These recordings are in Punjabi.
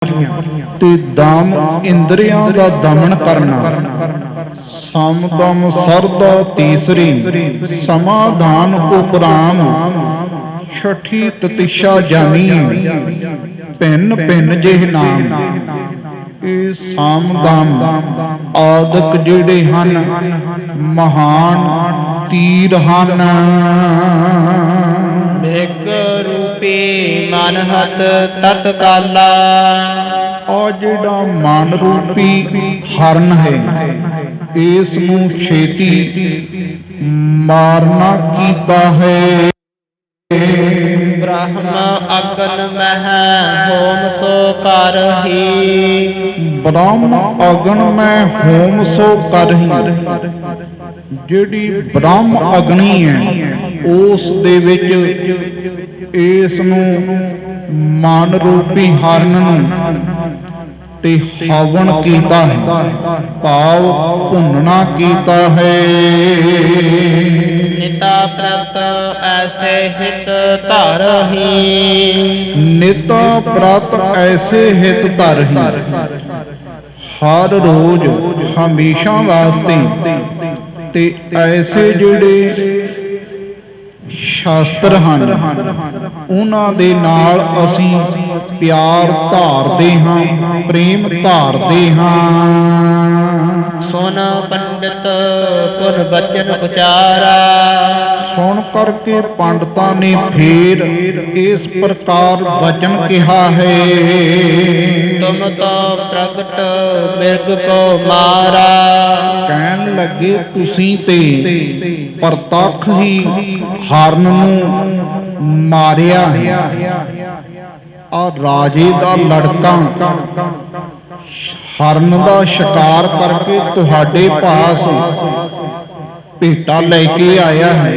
ਤੇ ਦਮ ਇੰਦਰੀਆਂ ਦਾ ਦਮਨ ਕਰਨਾ। ਸਮਦਮ ਸਰਦਾ ਤੀਸਰੀ ਸਮਾਧਾਨ ਉਪਰਾਮ। ਛਠੀ ਤਤਿਸ਼ਾ ਜਾਨੀਏ ਭਿੰਨ ਭਿੰਨ ਜਿਹੇ ਨਾਮ। ਇਹ ਸਾਮਦਮ ਆਦਿਕ ਜਿਹੜੇ ਹਨ ਮਹਾਨ ਤੀਰ ਹਨ। ਇੱਕ ਰੂਪੀ ਮਨ ਹਤ ਤਤ ਕਾਲਾ। ਆ ਜਿਹੜਾ ਮਨ ਰੂਪੀ ਹਰਨ ਹੈ ਇਸ ਨੂੰ ਛੇਤੀ ਮਾਰਨਾ ਕੀਤਾ ਹੈ। ਬ੍ਰਹਮ ਅਗਨ ਮਹਿ ਹੋਮ ਸੋ ਕਰਹੀ। ਬ੍ਰਹਮ ਅਗਨ ਮੈਂ ਹੋਮ ਸੋ ਕਰਹੀ। ਜਿਹੜੀ ਬ੍ਰਹਮ ਅਗਨੀ ਹੈ ਉਸ ਦੇ ਵਿੱਚ ਇਸ ਨੂੰ ਮਨ ਰੂਪੀ ਹਰਨ ਨੂੰ ਤੇ ਹਵਨ ਕੀਤਾ ਹੈ, ਭਾਵ ਭੁੰਨਣਾ ਕੀਤਾ ਹੈ। ਨਿਤਾ ਪ੍ਰਤ ਐਸੇ ਹਿਤ ਧਰਹੀ। ਨਿਤਾ ਪ੍ਰਤ ਐਸੇ ਹਿਤ ਧਰਹੀ। ਹਰ ਰੋਜ਼ ਹਮੇਸ਼ਾ ਵਾਸਤੇ ਤੇ ਐਸੇ ਜਿਹੜੇ ਸ਼ਾਸਤਰ ਹਨ ਉਹਨਾਂ ਦੇ ਨਾਲ ਅਸੀਂ ਪਿਆਰ ਧਾਰਦੇ ਹਾਂ, ਪ੍ਰੇਮ ਧਾਰਦੇ ਹਾਂ। ਸੁਨ ਪੰਡਿਤ ਪੁਰ ਬਚਨ ਉਚਾਰਾ। ਸੁਣ ਕਰਕੇ ਪੰਡਤਾਂ ਨੇ ਫੇਰ ਇਸ ਪ੍ਰਕਾਰ ਵਚਨ ਕਿਹਾ ਹੈ। ਤੁਮ ਤੋ ਪ੍ਰਗਟ ਮਿਰਗ ਕੋ ਮਾਰਾ। ਕਹਿਣ ਲੱਗੇ ਤੁਸੀਂ ਤੇ ਪ੍ਰਤੱਖ ਹੀ ਹਰਨ ਨੂੰ ਮਾਰਿਆ। ਆ ਰਾਜੇ ਦਾ ਲੜਕਾ ਹਰਨ ਦਾ ਸ਼ਿਕਾਰ ਕਰਕੇ ਤੁਹਾਡੇ ਪਾਸ ਭੇਟਾ ਲੈ ਕੇ ਆਇਆ ਹੈ।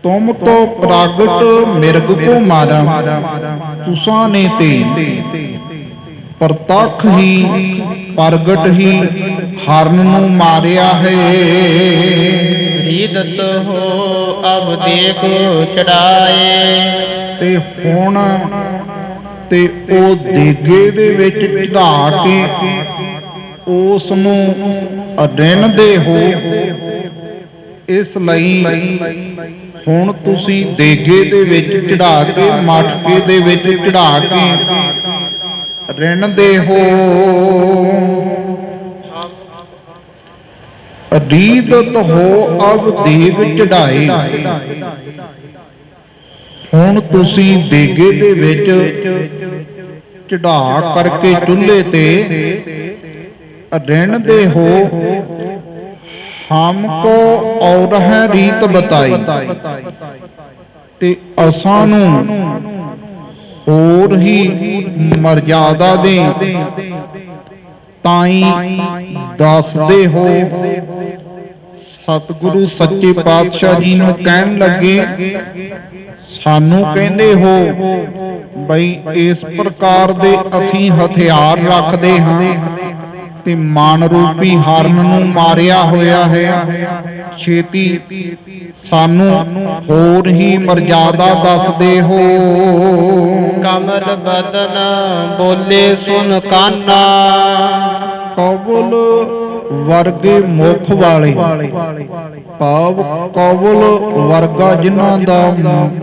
ਤੁਮ ਤੋ ਪ੍ਰਗਟ ਮਿਰਗ ਕੋ ਮਾਰਾ। ਤੁਸਾਂ ਨੇ ਤੇ ਪ੍ਰਤੱਖ ਹੀ ਪ੍ਰਗਟ ਹੀ ਹਰਨ ਨੂੰ ਮਾਰਿਆ ਹੈ। ਰੀਦਤ ਹੋ ਅਬ ਦੇਖ ਚੜਾਏ। ਤੇ ਹੁਣ ਤੇ ਉਹ ਦੇਗੇ ਦੇ ਵਿੱਚ ਚੜਾ ਕੇ ਉਸ ਨੂੰ ਰਿੰਨ੍ਹਦੇ ਹੋ। ਇਸ ਲਈ ਹੁਣ ਤੁਸੀਂ ਦੇਗੇ ਦੇ ਵਿੱਚ ਚੜਾ ਕੇ ਮਟਕੇ ਦੇ ਵਿੱਚ ਚੜਾ ਕੇ ਰਿੰਨ੍ਹਦੇ ਹੋ। ਰੀਦਤ ਹੋ ਅਬ ਦੇਗ ਚੜਾਏ। ਹੁਣ ਤੁਸੀਂ ਦੇਗੇ ਦੇ ਵਿੱਚ ਚੜਾ ਕਰਕੇ ਚੁੱਲ੍ਹੇ ਤੇ ਰਿੰਨ੍ਹਦੇ ਹੋ। ਹਮ ਕੋ ਔਰ ਹੈ ਰੀਤ ਬਤਾਈ। ਤੇ ਅਸਾਂ ਨੂੰ ਹੋਰ ਹੀ ਮਰਜ਼ਾਦਾ ਦੇ ਤਾਈ ਦੱਸਦੇ ਹੋ। ਸਤਿਗੁਰੂ ਸੱਚੇ ਪਾਤਸ਼ਾਹ ਜੀ ਨੂੰ ਕਹਿਣ ਲੱਗੇ ਸਾਨੂੰ ਕਹਿੰਦੇ ਹੋ ਬਈ ਇਸ ਪ੍ਰਕਾਰ ਦੇ ਅਸੀਂ ਹਥਿਆਰ ਰੱਖਦੇ ਹਾਂ ਤੇ ਮਨ ਰੂਪੀ ਹਰਨ ਨੂੰ ਮਾਰਿਆ ਹੋਇਆ ਹੈ। ਛੇਤੀ ਸਾਨੂੰ ਹੋਰ ਹੀ ਮਰਜ਼ਾਦਾ ਦੱਸਦੇ ਹੋ। ਕਮਲ ਬਦਨ ਬੋਲੇ ਸੁਨ ਕਾਨਾ। ਕਬਲ ਵਰਗੇ ਮੁਖ ਵਾਲੇ ਭਾਵ ਕਬਲ ਵਰਗਾ ਜਿਨ੍ਹਾਂ ਦਾ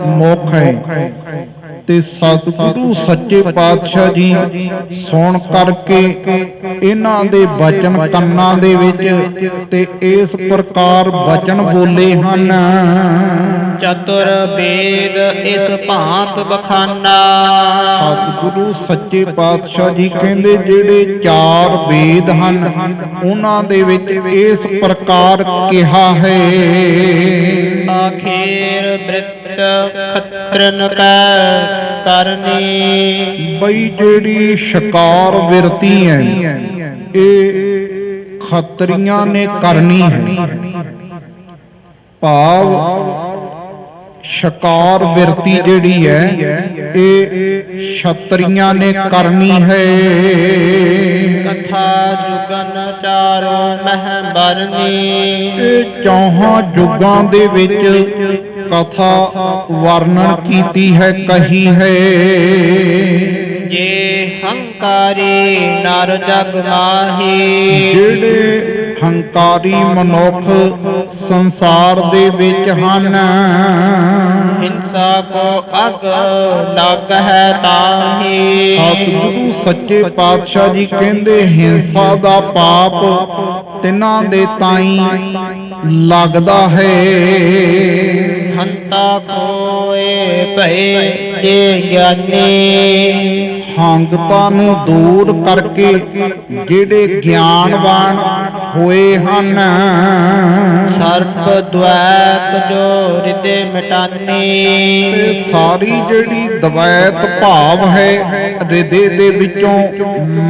ਮੁਖ ਹੈ ਤੇ ਸਤਿਗੁਰੂ ਸੱਚੇ ਪਾਤਸ਼ਾਹ ਜੀ ਸੁਣ ਕਰਕੇ ਇਹਨਾਂ ਦੇ ਬਚਨ ਕੰਨਾਂ ਦੇ ਵਿੱਚ ਤੇ ਇਸ ਪ੍ਰਕਾਰ ਬਚਨ ਬੋਲੇ ਹਨ। ਚਤੁਰ ਵੇਦ ਇਸ ਭਾਂਤ ਬਖਾਨਾ। ਸਤਿਗੁਰੂ ਸੱਚੇ ਪਾਤਸ਼ਾਹ ਜੀ ਕਹਿੰਦੇ ਜਿਹੜੇ ਚਾਰ ਵੇਦ ਹਨ ਉਹਨਾਂ ਦੇ ਵਿੱਚ ਇਸ ਪ੍ਰਕਾਰ ਕਿਹਾ ਹੈ। ਆਖੇਰ ਬ੍ਰਿਤ ਖਤਰਨ ਕੈ ਕਰਨੀ। ਬਈ ਜਿਹੜੀ ਸ਼ਿਕਾਰ ਬਿਰਤੀ ਹੈ ਇਹ ਖੱਤਰੀਆਂ ਨੇ ਕਰਨੀ ਹੈ। ਭਾਵ ਸ਼ਿਕਾਰ ਬਿਰਤੀ ਜਿਹੜੀ ਹੈ ਇਹ ਛਤਰੀਆਂ ਨੇ ਕਰਨੀ ਹੈ। ਕਥਾ ਜੁਗਨ ਚਾਰੋ ਮਹਿ ਬਰਨੀ। ਇਹ ਚੌਹਾਂ ਯੁੱਗਾਂ ਦੇ ਵਿੱਚ ਕਥਾ ਵਰਣਨ ਕੀਤੀ ਹੈ, ਕਹੀ ਹੈ। ਜੇ ਹੰਕਾਰੀ ਨਰ ਜਗ ਮਾਹੀ। ਜਿਹੜੇ ਹੰਕਾਰੀ ਮਨੁੱਖ ਸੰਸਾਰ ਦੇ ਵਿੱਚ ਹਨ, ਹਿੰਸਾ ਕੋ ਅਗ ਲੱਗ ਹੈ ਤਾਹੀ। ਸਤਿਗੁਰੂ ਸੱਚੇ ਪਾਤਸ਼ਾਹ ਜੀ ਕਹਿੰਦੇ ਹਿੰਸਾ ਦਾ ਪਾਪ ਤਿਨਾਂ ਦੇ ਤਾਈ ਲੱਗਦਾ ਹੈ। ਹੰਤਾ ਕੋਏ ਭਏ ਜੇ ਗਿਆਨੀ। ਹੰਗਤਾ ਨੂੰ ਦੂਰ ਕਰਕੇ ਜਿਹੜੇ ਗਿਆਨਵਾਨ ਹੋਏ ਹਨ, ਸਰਪ ਦੁਐਤ ਜੋ ਹਿਰਦੇ ਮਿਟਾਨੀ। ਤੇ ਸਾਰੀ ਜਿਹੜੀ ਦਵੈਤ ਭਾਵ ਹੈ ਹਿਰਦੇ ਦੇ ਵਿੱਚੋਂ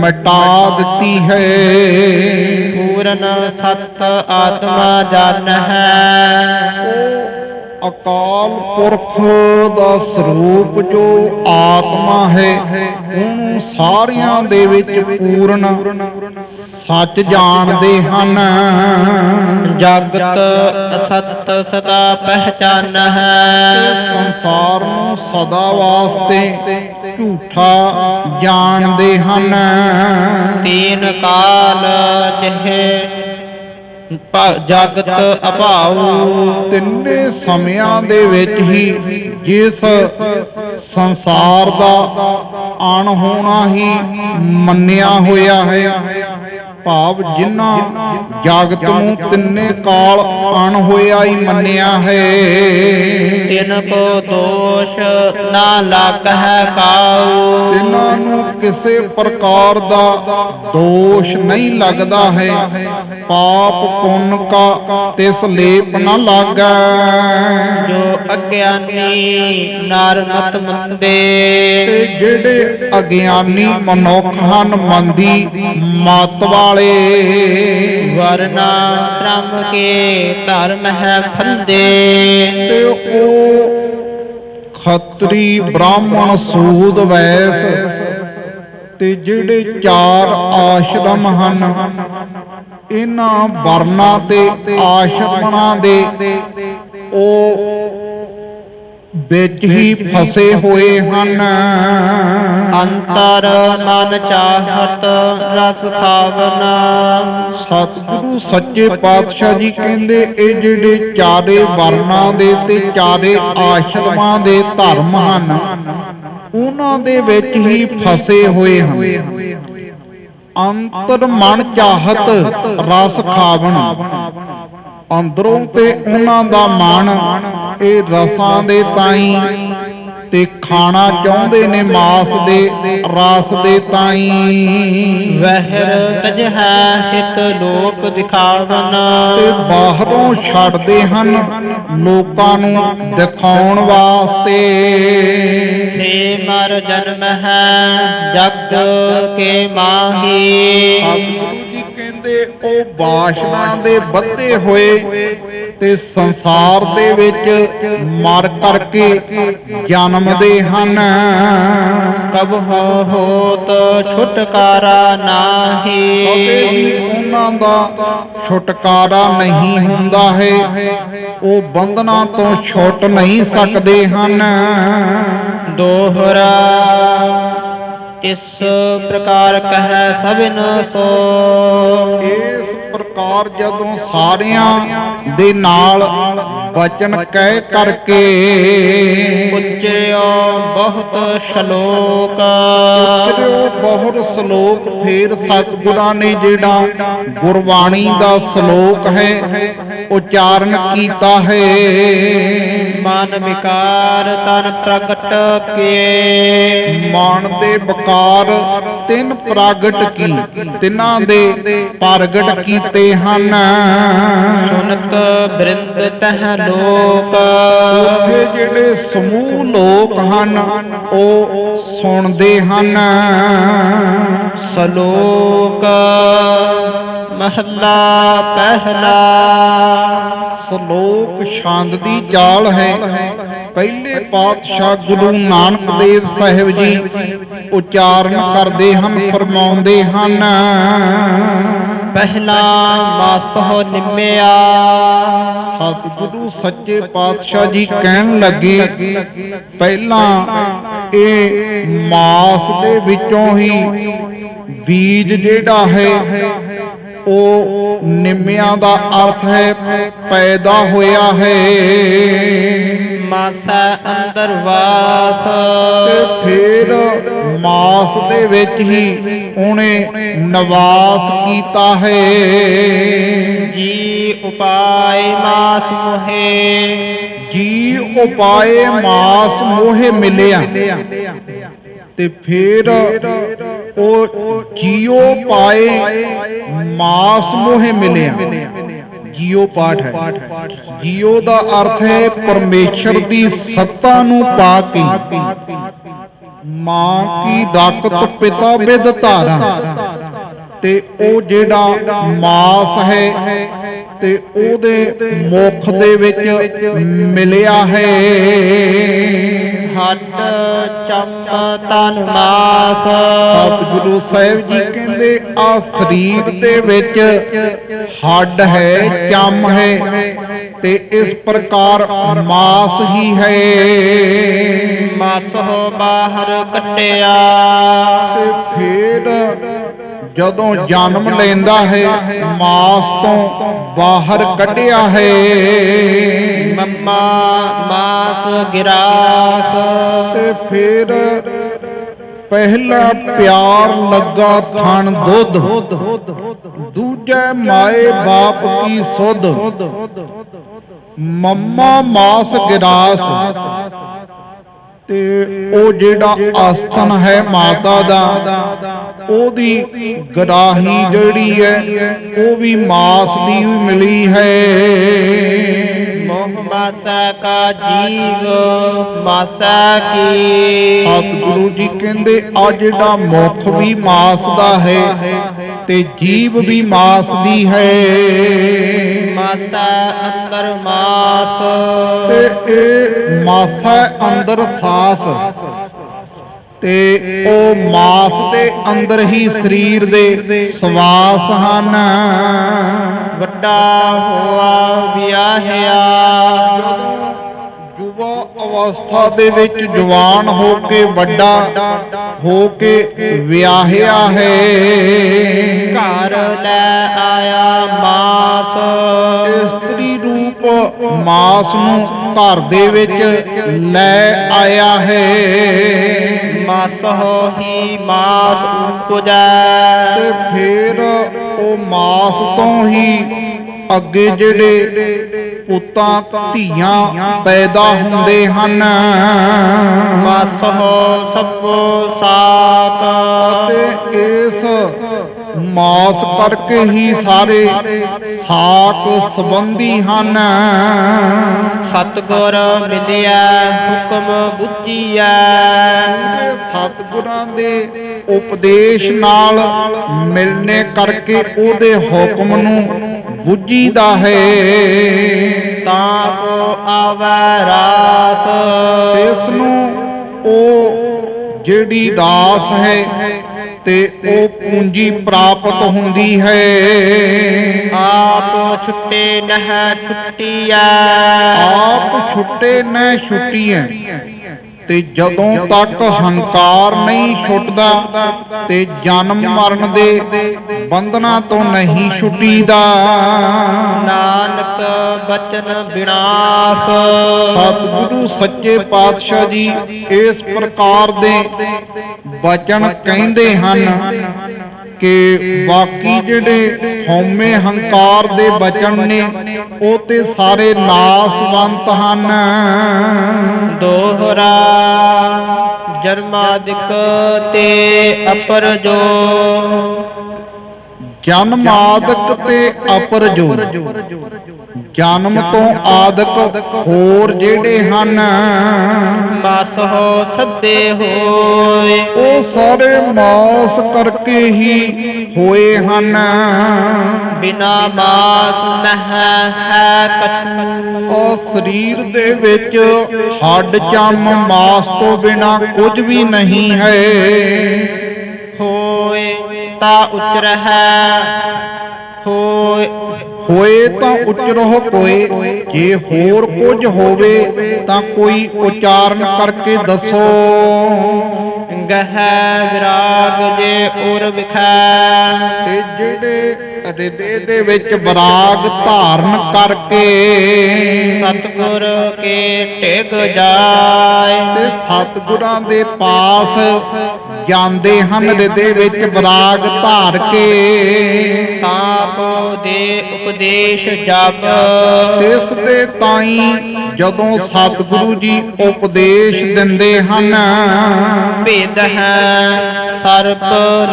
ਮਿਟਾ ਦਿੱਤੀ ਹੈ। ਪੂਰਨ ਸਤ ਆਤਮਾ ਜਨ ਹੈ। ਉਹ ਅਕਾਲ ਪੁਰਖ ਦਾ ਸਰੂਪ ਜੋ ਆਤਮਾ ਹੈ, ਉਹਨੂੰ ਸਾਰਿਆਂ ਦੇ ਵਿੱਚ ਪੂਰਨ ਸੱਚ ਜਾਣਦੇ ਹਨ। ਜਗਤ ਅਸਤ ਸਦਾ ਪਹਿਚਾਨ ਹੈ। ਸੰਸਾਰ ਨੂੰ ਸਦਾ ਵਾਸਤੇ ਝੂਠਾ ਜਾਣਦੇ ਹਨ। ਤੀਨ ਕਾਲ ਜਿਹੇ ਜਗਤ ਅਭਾਉ। ਤਿੰਨੇ ਸਮਿਆਂ ਦੇ ਵਿੱਚ ਹੀ ਜਿਸ ਸੰਸਾਰ ਦਾ ਅਣਹੋਣਾ ਹੀ ਮੰਨਿਆ ਹੋਇਆ ਹੈ, ਭਾਵ ਜਿਨ੍ਹਾਂ ਜਗਤ ਨੂੰ ਤਿੰਨੇ ਕਾਲ ਅਣ ਹੋਇਆ ਹੀ ਮੰਨਿਆ ਹੈ। ਤਿਨ ਕੋ ਦੋਸ਼ ਨਾ ਲੱਗ ਹੈ ਕਾਉ। ਤਿਨਾਂ ਨੂੰ ਕਿਸੇ ਪ੍ਰਕਾਰ ਦਾ ਦੋਸ਼ ਨਹੀਂ ਲੱਗਦਾ ਹੈ। ਪਾਪ ਪੁੰਨ ਕਾ ਤਿਸ ਲੇਪ ਨਾ ਲਾਗੈ। ਜੋ ਅਗਿਆਨੀ ਨਰ ਮਤ ਮੰਦੇ। ਤੇ ਜਿਹੜੇ ਅਗਿਆਨੀ ਮਨੁੱਖ ਹਨ, ਮੰਦੀ ਮਤ ਵਾਲੇ, ਵਰਨਾ ਸ਼ਰਮ ਕੇ ਧਰਮ ਹੈ ਫੰਦੇ। ਤੇ ਉਹ ਖੱਤਰੀ ਬ੍ਰਾਹਮਣ ਸੂਦ ਵੈਸ ਤੇ ਜਿਹੜੇ ਚਾਰ ਆਸ਼ਰਮ ਹਨ, ਇਹਨਾਂ ਵਰਨਾਂ ਤੇ ਆਸ਼ਰਮਾਂ ਦੇ ਉਹ ਵਿੱਚ ਹੀ ਫਸੇ ਹੋਏ ਹਨ। ਅੰਤਰ ਮਨ ਚਾਹਤ ਰਸ ਖਾਵਨਾ। ਸਤਿਗੁਰੂ ਸੱਚੇ ਪਾਤਸ਼ਾਹ ਜੀ ਕਹਿੰਦੇ ਇਹ ਜਿਹੜੇ ਚਾਰੇ ਵਰਨਾਂ ਦੇ ਤੇ ਚਾਰੇ ਆਸ਼ਰਮਾਂ ਦੇ ਧਰਮ ਹਨ, ਉਹਨਾਂ ਦੇ ਵਿੱਚ ਹੀ ਫਸੇ ਹੋਏ ਹਨ। ਅੰਤਰ ਮਨ ਚਾਹਤ ਰਸ ਖਾਵਣ, ਅੰਦਰੋਂ ਤੇ ਉਹਨਾਂ ਦਾ ਮਨ ਇਹ ਰਸਾਂ ਦੇ ਤਾਈ ਤੇ ਖਾਣਾ ਚਾਹੁੰਦੇ ਨੇ ਮਾਸ ਦੇ ਰਸ ਦੇ ਤਾਈ। ਵਹਿਰ ਤਜ ਹੈ ਹਿਤ ਲੋਕ ਦਿਖਾਵਨ। ਤੇ ਬਾਹਰੋਂ ਛੱਡਦੇ ਹਨ ਲੋਕਾਂ ਨੂੰ ਦਿਖਾਉਣ ਵਾਸਤੇ। ਸੇ ਮਰ ਜਨਮ ਹੈ ਜਗ ਕੇ ਮਾਹੀ। ਸਤਿਗੁਰੂ ਜੀ ਕਹਿੰਦੇ ਉਹ ਬਾਸ਼ਨਾ ਦੇ ਬੱਧੇ ਹੋਏ ਤੇ ਸੰਸਾਰ ਦੇ ਵਿੱਚ ਮਰ ਕਰਕੇ ਜਨਮਦੇ ਹਨ। ਕਬ ਹੋਤ ਛੁਟਕਾਰਾ ਨਾਹੀ। ਕਦੇ ਵੀ ਉਹਨਾਂ ਦਾ ਛੁਟਕਾਰਾ ਨਹੀਂ ਹੁੰਦਾ ਹੈ, ਉਹ ਬੰਧਨਾਂ ਤੋਂ ਛੁੱਟ ਨਹੀਂ ਸਕਦੇ ਹਨ। ਦੋਹਰਾ ਇਸ ਪ੍ਰਕਾਰ ਕਹਿ ਸਭਨ ਸੋ। ਇਸ ਪ੍ਰਕਾਰ ਜਦੋਂ ਸਾਰਿਆਂ ਦੇ ਨਾਲ ਬਚਨ ਕਹਿ ਕਰਕੇ ਉਚਰਿਓ ਬਹੁਤ ਸ਼ਲੋਕ। ਉਚਰਿਓ ਬਹੁਤ ਸ਼ਲੋਕ। ਫੇਰ ਸਤਿਗੁਰਾਂ ਨੇ ਜਿਹੜਾ ਗੁਰਬਾਣੀ ਦਾ ਸ਼ਲੋਕ ਹੈ ਉਚਾਰਨ ਕੀਤਾ ਹੈ। ਮਨ ਵਿਕਾਰ ਤਨ ਪ੍ਰਗਟ ਕੀਏ। ਮਨ ਦੇ ਵਿਕਾਰ ਤਿੰਨ ਪ੍ਰਗਟ ਕੀ, ਤਿੰਨਾਂ ਦੇ ਪ੍ਰਗਟ ਕੀਤੇ ਹਨ। ਸੁਨਤ ਬ੍ਰਿੰਦ ਤਹ ਲੋਕ। ਉੱਥੇ ਜਿਹੜੇ ਸਮੂਹ ਲੋਕ ਹਨ ਉਹ ਸੁਣਦੇ ਹਨ। ਸ਼ਲੋਕ ਮਹਲਾ ਪਹਿਲਾ। ਸ਼ਲੋਕ ਛੰਦ ਦੀ ਚਾਲ ਹੈ। ਪਹਿਲੇ ਪਾਤਸ਼ਾਹ ਗੁਰੂ ਨਾਨਕ ਦੇਵ ਸਾਹਿਬ ਜੀ ਉਚਾਰਨ ਕਰਦੇ ਹਨ, ਫਰਮਾਉਂਦੇ ਹਨ। ਪਹਿਲਾ ਮਾਸੋ ਨਿਮਿਆ। ਸਤਿਗੁਰੂ ਸੱਚੇ ਪਾਤਸ਼ਾਹ ਜੀ ਕਹਿਣ ਲੱਗੇ ਪਹਿਲਾਂ ਇਹ ਮਾਸ ਦੇ ਵਿੱਚੋਂ ਹੀ ਬੀਜ ਜਿਹੜਾ ਹੈ ਉਹ ਨਿੰਮਿਆਂ ਦਾ ਅਰਥ ਹੈ ਪੈਦਾ ਹੋਇਆ ਹੈ। ਮਾਸਾ ਅੰਦਰ ਵਾਸ, ਤੇ ਫਿਰ ਮਾਸ ਦੇ ਵਿੱਚ ਹੀ ਉਹਨੇ ਨਿਵਾਸ ਕੀਤਾ ਹੈ। ਜੀ ਉਪਾਏ ਮਾਸ ਮੋਹੇ, ਜੀ ਉਪਾਏ ਮਾਸ ਮੋਹੇ ਮਿਲਿਆ, ਤੇ ਫਿਰ ਉਹ ਜੀਉ ਪਾਏ ਮਾਸ ਮੋਹੇ ਮਿਲਿਆ। ਜੀਉ ਪਾਠ ਹੈ। ਜੀਉ ਦਾ ਅਰਥ ਹੈ ਪਰਮੇਸ਼ਰ ਦੀ ਸੱਤਾ ਨੂੰ ਪਾ ਕੇ। ਮਾਂ ਕੀ ਰਕਤ ਪਿਤਾ ਬਿਦ ਧਾਰਾ, ਤੇ ਉਹ ਜਿਹੜਾ ਮਾਸ ਹੈ ਤੇ ਉਹਦੇ ਮੁਖ ਦੇ ਵਿੱਚ ਮਿਲਿਆ ਹੈ। ਹੱਡ ਚੰਮ ਤਨ ਮਾਸ, ਸਤਿਗੁਰੂ ਸਾਹਿਬ ਜੀ ਕਹਿੰਦੇ ਆ ਸਰੀਰ ਦੇ ਵਿੱਚ ਹੱਡ ਹੈ, ਚੰਮ ਹੈ, ਤੇ ਇਸ ਪ੍ਰਕਾਰ ਮਾਸ ਹੀ ਹੈ। ਮਾਸ ਹੋ ਬਾਹਰ ਕੱਢਿਆ, ਤੇ ਫਿਰ ਜਦੋਂ ਜਨਮ ਲੈਂਦਾ ਹੈ ਮਾਸ ਤੋਂ ਬਾਹਰ ਕੱਢਿਆ ਹੈ। ਮੰਮਾ ਮਾਸ ਗਿਰਾਸ, ਤੇ ਫਿਰ ਪਹਿਲਾ ਪਿਆਰ ਲੱਗਾ ਥਣ ਦੁੱਧ, ਦੂਜੇ ਮਾਏ ਬਾਪ ਕੀ ਸੁਧ। ਮੰਮਾ ਮਾਸ ਗਿਰਾਸ, ਤੇ ਉਹ ਜਿਹੜਾ ਆਸਤਨ ਹੈ ਮਾਤਾ ਦਾ, ਉਹਦੀ ਗਰਾਹੀ ਜਿਹੜੀ ਹੈ ਉਹ ਵੀ ਮਾਸ ਦੀ ਹੀ ਮਿਲੀ ਹੈ। ਮੋਹ ਮਾਸਾ ਕਾ ਜੀਵ ਮਾਸਾ ਕੀ, ਸਤਿਗੁਰੂ ਜੀ ਕਹਿੰਦੇ ਆ ਜਿਹੜਾ ਮੁਖ ਵੀ ਮਾਸ ਦਾ ਹੈ ਤੇ ਜੀਵ ਵੀ ਮਾਸ ਦੀ ਹੈ। ਮਾਸਾ ਅੰਦਰ ਮਾਸ, ਤੇ ਇਹ ਮਾਸਾ ਅੰਦਰ ਸਾਸ, ਤੇ ਉਹ ਮਾਸ ਦੇ ਅੰਦਰ ਹੀ ਸਰੀਰ ਦੇ ਸਵਾਸ ਹਨ। ਵੱਡਾ ਹੋਆ ਵਿਆਹਿਆ, ਯੁਵਾ ਅਵਸਥਾ ਦੇ ਵਿੱਚ ਜਵਾਨ ਹੋ ਕੇ ਵੱਡਾ ਹੋ ਕੇ ਵਿਆਹਿਆ ਹੈ। ਘਰ ਲੈ ਆਇਆ ਮਾਸ, ਇਸਤਰੀ ਰੂਪ ਮਾਸ ਨੂੰ ਘਰ ਦੇ ਵਿੱਚ ਲੈ ਆਇਆ ਹੈ। ਮਾਸ ਹੀ ਮਾਸ ਉਪਜੈ, ਤੇ ਫਿਰ ਉਹ ਮਾਸ ਤੋਂ ਹੀ ਅੱਗੇ ਜਿਹੜੇ ਪੁੱਤਾਂ ਧੀਆਂ ਪੈਦਾ ਹੁੰਦੇ ਹਨ। ਮਾਸ ਸਭੋ ਸਾਕ, ਅਤੇ ਇਸ ਮਾਸ ਕਰਕੇ ਹੀ ਸਾਰੇ ਸਾਕ ਸੰਬੰਧੀ ਹਨ। ਸਤਿਗੁਰ ਮਿਲਿਆ ਹੁਕਮ ਬੁੱਝੀਐ, ਸਤਿਗੁਰਾਂ ਦੇ ਉਪਦੇਸ਼ ਨਾਲ ਮਿਲਣੇ ਕਰਕੇ ਉਹਦੇ ਹੁਕਮ ਨੂੰ ਬੁੱਝੀਦਾ ਹੈ। ਤਾਂ ਕੋ ਆਵੈ ਰਾਸ, ਇਸ ਨੂੰ ਉਹ ਜਿਹੜੀ ਰਾਸ ਹੈ ਤੇ ਉਹ ਪੂੰਜੀ ਪ੍ਰਾਪਤ ਹੁੰਦੀ ਹੈ। ਆਪ ਛੁੱਟੇ ਨਹਿ ਛੁੱਟੀਐ, ਆਪ ਛੁੱਟੇ ਨਾ ਛੁੱਟੀਐ, ਤੇ ਜਦੋਂ ਤੱਕ ਹੰਕਾਰ ਨਹੀਂ ਛੁੱਟਦਾ ਤੇ ਜਨਮ ਮਰਨ ਦੇ ਬੰਧਨਾਂ ਤੋਂ ਨਹੀਂ ਛੁੱਟੀਦਾ। ਨਾਨਕ ਬਚਨ ਵਿਨਾਸ਼, ਸਤਿਗੁਰੂ ਸੱਚੇ ਪਾਤਸ਼ਾਹ ਜੀ ਇਸ ਪ੍ਰਕਾਰ ਦੇ ਬਚਨ ਕਹਿੰਦੇ ਹਨ ਕਿ ਬਾਕੀ ਜਿਹੜੇ ਹਉਮੈ ਹੰਕਾਰ ਦੇ ਬਚਨ ਨੇ ਉਹ ਤੇ ਸਾਰੇ ਨਾਸਵੰਤ ਹਨ। ਦੋਹਰਾ ਜਨਮਾਦਿਕ ਤੇ ਅਪਰਜੋ, ਜਨਮਾਦਿਕ ਤੇ ਅਪਰਜੋ, ਜਨਮ ਤੋਂ ਆਦਿਕ ਹੋਰ ਜਿਹੜੇ ਹਨ ਮਾਸ ਹੋ ਸਭੇ ਹੋਏ, ਉਹ ਸਾਰੇ ਮਾਸ ਕਰਕੇ ਹੀ ਹੋਏ ਹਨ। ਬਿਨਾ ਮਾਸ ਨਹਿ ਹੈ ਕਛੂ, ਉਹ ਸਰੀਰ ਦੇ ਵਿੱਚ ਹੱਡ ਚੰਮ ਮਾਸ ਤੋਂ ਬਿਨਾ ਕੁਝ ਵੀ ਨਹੀਂ ਹੈ। ਹੋਏ ਤਾ ਉਚਰਹਿ, ਹੋਏ ਹੋਏ ਤਾਂ ਉਚਰੋ ਕੋਏ, ਜੇ ਹੋਰ ਕੁਝ ਹੋਵੇ ਤਾਂ ਕੋਈ ਉਚਾਰਨ ਕਰਕੇ ਦੱਸੋ। ਗਹਿ ਵਿਰਾਗ ਜੇ ਉਰ ਵਿਖੈ, ਤੇ ਜਿਹੜੇ ਹਿਰਦੇ ਦੇ ਵਿੱਚ ਵਿਰਾਗ ਧਾਰਨ ਕਰਕੇ ਸਤਿਗੁਰ ਕੇ ਟਿਕ ਜਾਏ, ਤੇ ਸਤਿਗੁਰਾਂ ਦੇ ਪਾਸ ਜਾਂਦੇ ਹਨ ਹਿਰਦੇ ਵਿੱਚ ਵਿਰਾਗ ਧਾਰ ਕੇ, ਤਾਂ ਕੋ ਦੇ ਉਪਦੇਸ਼ ਜਪ, ਤਿਸ ਦੇ ਤਾਈਂ ਜਦੋਂ ਸਤਿਗੁਰੂ ਜੀ ਉਪਦੇਸ਼ ਦਿੰਦੇ ਹਨ, ਭੇਦ ਹੈ ਸਰਬ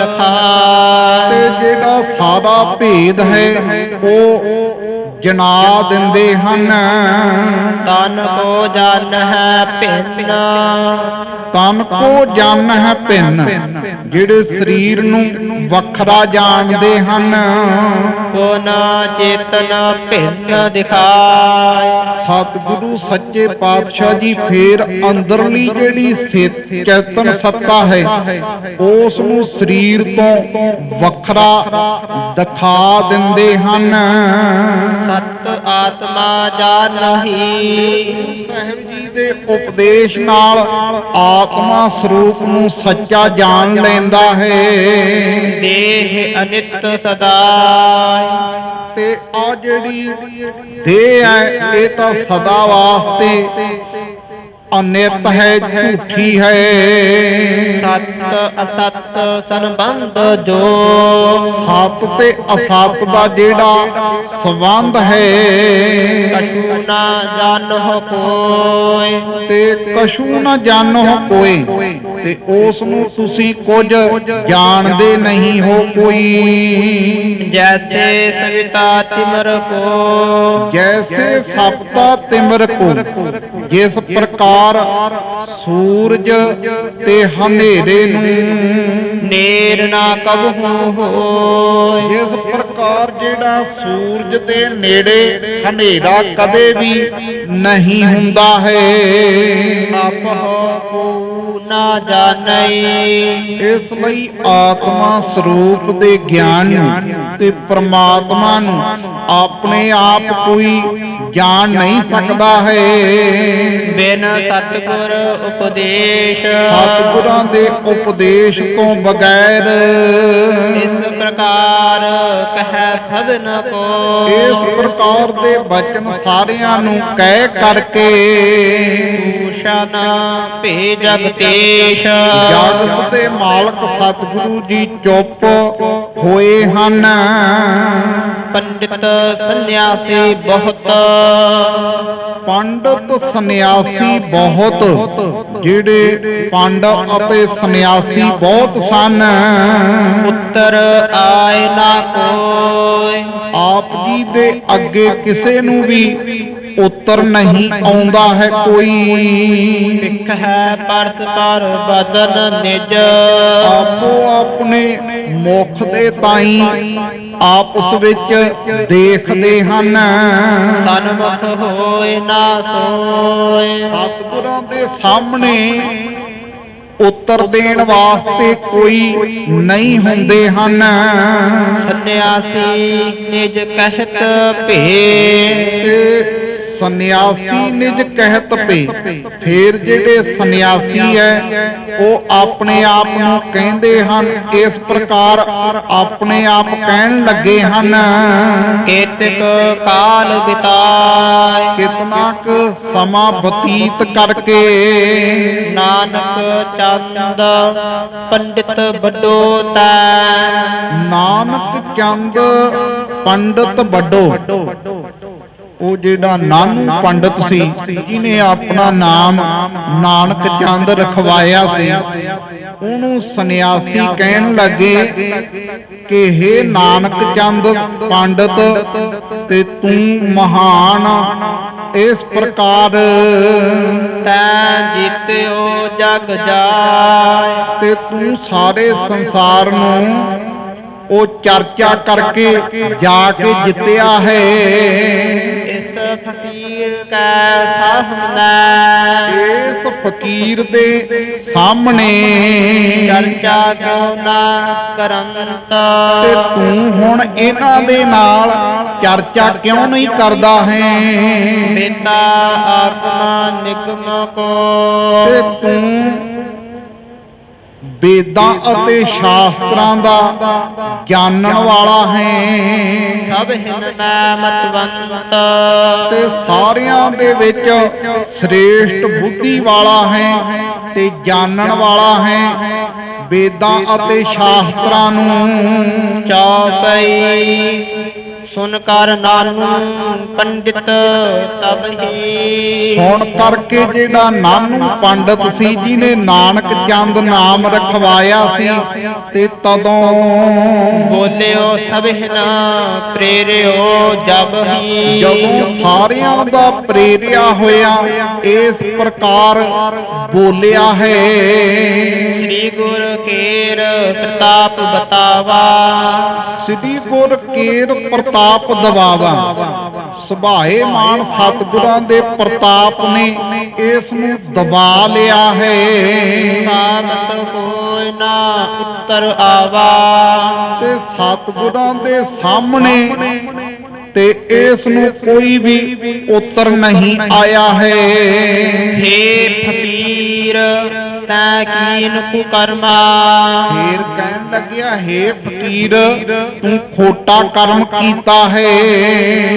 ਲਖਾਇ, ਤੇ ਜਿਹੜਾ ਸਾਰਾ ਭੇਦ ਹੈ ਉਹ ਜਨਾ ਦਿੰਦੇ ਹਨ। ਤਨ ਕੋ ਜਨ ਹੈ ਭਿੰਨ, ਤਨ ਕੋ ਜਨ ਹੈ ਭਿੰਨ, ਜਿਹੜੇ ਸਰੀਰ ਨੂੰ ਵੱਖਰਾ ਜਾਣਦੇ ਹਨ। ਕੋ ਨਾ ਚੇਤਨ ਭਿੰਨ ਦਿਖਾਇ, ਸਤਿਗੁਰੂ ਸੱਚੇ ਪਾਤਸ਼ਾਹ ਜੀ ਫੇਰ ਅੰਦਰਲੀ ਜਿਹੜੀ ਚੇਤਨ ਸੱਤਾ ਹੈ ਉਸ ਨੂੰ ਸਰੀਰ ਤੋਂ ਵੱਖਰਾ ਦਿਖਾ ਦਿੰਦੇ ਹਨ। ਸਤ ਆਤਮਾ ਜਾਣਹੀ, ਸਾਹਿਬ ਜੀ ਦੇ ਉਪਦੇਸ਼ ਨਾਲ ਆਤਮਾ ਸਰੂਪ ਨੂੰ ਸੱਚਾ ਜਾਣ ਲੈਂਦਾ ਹੈ। ਦੇਹ ਅਨਿਤ ਸਦਾ, ਤੇ ਆ ਜਿਹੜੀ ਦੇਹ ਹੈ ਇਹ ਤਾਂ ਸਦਾ ਵਾਸਤੇ ਅਨਿਤ ਹੈ, ਝੂਠੀ ਹੈ। ਸਤ ਅਸਤ ਸੰਬੰਧ ਜੋ, ਸਤ ਤੇ ਅਸਤ ਦਾ ਜਿਹੜਾ ਸੰਬੰਧ ਹੈ, ਕਛੂ ਨਾ ਜਾਣੋ ਕੋਇ, ਤੇ ਕਛੂ ਨਾ ਜਾਣੋ ਕੋਏ, ਤੇ ਉਸ ਨੂੰ ਤੁਸੀਂ ਕੁਝ ਜਾਣਦੇ ਨਹੀਂ ਹੋ ਕੋਈ। ਜੈਸੇ ਸਵਿਤਾ ਤਿਮਰ ਕੋ, ਜੈਸੇ ਸਪਤਾ ਤਿਮਰ ਕੋ, ਜਿਸ ਪ੍ਰਕਾਰ ਸੂਰਜ ਤੇ ਹਨੇਰੇ ਨੂੰ ਨੇਰ ਨਾ ਕਬਹੂ ਹੋਇ, ਇਸ ਪ੍ਰਕਾਰ ਜਿਹੜਾ ਸੂਰਜ ਦੇ ਨੇੜੇ ਹਨੇਰਾ ਕਦੇ ਵੀ ਨਹੀਂ ਹੁੰਦਾ ਹੈ। ਆਪਹੁ ਕੋ ਨਾ ਜਾਣਈ, ਇਸ ਲਈ ਆਤਮਾ ਸਰੂਪ ਦੇ ਗਿਆਨ ਨੂੰ ਤੇ ਪ੍ਰਮਾਤਮਾ ਨੂੰ ਆਪਣੇ ਆਪ ਕੋਈ ਜਾਣ ਨਹੀਂ ਸਕਦਾ ਹੈ। ਬਿਨ ਸਤਿਗੁਰ ਉਪਦੇਸ਼, ਸਤਿਗੁਰਾਂ ਦੇ ਉਪਦੇਸ਼ ਤੋਂ ਬਗੈਰ ਇਸ ਪ੍ਰਕਾਰ ਕਹਿ ਸਭਨ ਕੋ, ਇਸ ਪ੍ਰਕਾਰ ਦੇ ਬਚਨ ਸਾਰਿਆਂ ਨੂੰ ਕਹਿ ਕਰਕੇ ਭੂਸ਼ਣ ਭੇ ਜਗਤੇਸ਼, ਜਗਤ ਦੇ ਮਾਲਕ ਸਤਿਗੁਰੂ ਜੀ ਚੁੱਪ ਹੋਏ ਹਨ। ਪੰਡਿਤ ਸੰਨਿਆਸੀ ਬਹੁਤ, ਪੰਡਤ ਸੰਨਿਆਸੀ ਬਹੁਤ, ਜਿਹੜੇ ਪੰਡਤ ਅਤੇ ਸੰਨਿਆਸੀ ਬਹੁਤ ਸਨ। ਉੱਤਰ ਆਏ ਨਾ ਕੋਈ, ਆਪ ਜੀ ਦੇ ਅੱਗੇ ਕਿਸੇ ਨੂੰ ਵੀ ਉੱਤਰ ਨਹੀਂ ਆਉਂਦਾ ਹੈ ਕੋਈ। ਵਿਖ ਹੈ ਪਰਸ ਪਰ ਬਦਨ ਨਿਜ, ਆਪੋ ਆਪਣੇ ਮੁਖ ਦੇ ਤਾਈਂ ਆਪਸ ਵਿੱਚ ਦੇਖਦੇ ਹਨ। ਸਨਮੁਖ ਹੋਏ ਨਾ ਸੋਏ, ਸਤਿਗੁਰਾਂ ਦੇ ਸਾਹਮਣੇ ਉੱਤਰ ਦੇਣ ਵਾਸਤੇ ਕੋਈ ਨਹੀਂ ਹੁੰਦੇ ਹਨ। ਸੰਨਿਆਸੀ ਨਿਜ ਕਹਿਤ ਭੇ, ਤੇ ਸੰਨਿਆਸੀ ਨਿਜ ਕਹਿਤ ਪੇ, ਫਿਰ ਜਿਹੜੇ ਸੰਨਿਆਸੀ ਹੈ ਉਹ ਆਪਣੇ ਆਪ ਨੂੰ ਕਹਿੰਦੇ ਹਨ, ਇਸ ਪ੍ਰਕਾਰ ਆਪਣੇ ਆਪ ਕਹਿਣ ਲੱਗੇ ਹਨ। ਕੇਤਕ ਕਾਲ ਬਿਤਾਏ, ਕਿਤਨਾ ਕੁ ਸਮਾਂ ਬਤੀਤ ਕਰਕੇ ਨਾਨਕ ਚੰਦ ਪੰਡਿਤ ਵੱਡੋ ਤੈ, ਨਾਨਕ ਚੰਦ ਪੰਡਤ ਵੱਡੋ, ਉਹ ਜਿਹੜਾ ਨਾਨੂ ਪੰਡਤ ਸੀ ਜਿਹਨੇ ਆਪਣਾ ਨਾਮ ਨਾਨਕ ਚੰਦ ਰਖਵਾਇਆ ਸੀ, ਉਹਨੂੰ ਸੰਨਿਆਸੀ ਕਹਿਣ ਲੱਗੇ ਕਿ ਹੇ ਨਾਨਕ ਚੰਦ ਪੰਡਤ, ਤੇ ਤੂੰ ਮਹਾਨ ਇਸ ਪ੍ਰਕਾਰ ਤੈ ਜੀਤਿਓ ਜਗ ਜਾਇ, ਤੇ ਤੂੰ ਸਾਰੇ ਸੰਸਾਰ ਨੂੰ ਉਹ ਚਰਚਾ ਕਰਕੇ ਜਾ ਕੇ ਜਿੱਤਿਆ ਹੈ। ਇਸ ਫਕੀਰ ਕੈ ਸਾਹਮਣੇ, ਇਸ ਫਕੀਰ ਦੇ ਸਾਹਮਣੇ ਚਰਚਾ ਕਿਉ ਨਾ ਕਰੰਤ। ਤੇ ਤੂੰ ਹੁਣ ਇਹਨਾਂ ਦੇ ਨਾਲ ਚਰਚਾ ਕਿਉਂ ਨਹੀਂ ਕਰਦਾ ਹੈ? ਬੇਤਾ ਆਗਮ ਨਿਗਮ ਕੋ, ਤੇ ਤੂੰ ਵੇਦਾਂ ਅਤੇ ਸ਼ਾਸਤਰਾਂ ਦਾ ਜਾਣਨ ਵਾਲਾ ਹੈ। ਸਭ ਹਿਨ ਮੈਂ ਮਤਵੰਤ, ਤੇ ਸਾਰਿਆਂ ਦੇ ਵਿੱਚ ਸ੍ਰੇਸ਼ਟ ਬੁੱਧੀ ਵਾਲਾ ਹੈ ਤੇ ਜਾਣਨ ਵਾਲਾ ਹੈ ਵੇਦਾਂ ਅਤੇ ਸ਼ਾਸਤਰਾਂ ਨੂੰ। ਚੌਪਈ ਸੁਨ ਕਰ ਨਾਨੂ ਪੰਡਿਤ ਤਬ ਹੀ, ਸੁਣ ਕਰਕੇ ਜਿਹੜਾ ਨਾਨੂ ਪੰਡਤ ਸੀ ਜਿਹਨੇ ਨਾਨਕ ਚੰਦ ਨਾਮ ਰਖਵਾਇਆ ਸੀ, ਤੇ ਤਦੋਂ ਬੋਲਿਓ ਸਭਿਨ ਪ੍ਰੇਰਿਓ ਜਬ ਹੀ। ਜਦੋਂ ਸਾਰਿਆਂ ਦਾ ਪ੍ਰੇਰਿਆ ਹੋਇਆ ਇਸ ਪ੍ਰਕਾਰ ਬੋਲਿਆ ਹੈ। ਸ੍ਰੀ ਗੁਰ ਕੇਰ ਪ੍ਰਤਾਪ ਬਤਾਵਾ, ਸ੍ਰੀ ਗੁਰ ਕੇਰ ਪ੍ਰਤਾਪ ਦਵਾਵਾ। ਸੁਭਾਏ ਮਾਨ ਸਤਿਗੁਰਾਂ ਦੇ ਪ੍ਰਤਾਪ ਨੇ ਇਸ ਨੂੰ ਦਬਾ ਲਿਆ ਹੈ। ਸਾਬਤ ਕੋਈ ਨਾ ਉੱਤਰ ਆਵਾ, ਤੇ ਸਤਿਗੁਰਾਂ ਦੇ ਸਾਹਮਣੇ ਤੇ ਇਸ ਨੂੰ ਕੋਈ ਵੀ ਉੱਤਰ ਨਹੀਂ ਆਇਆ ਹੈ। ਹੇ ਫਕੀਰ ਤੈ ਕੀਨ ਕੁ ਕਰਮਾ, ਫੇਰ ਕਹਿਣ ਲੱਗਿਆ, ਹੇ ਫਕੀਰ ਤੂੰ ਖੋਟਾ ਕਰਮ ਕੀਤਾ ਹੈ।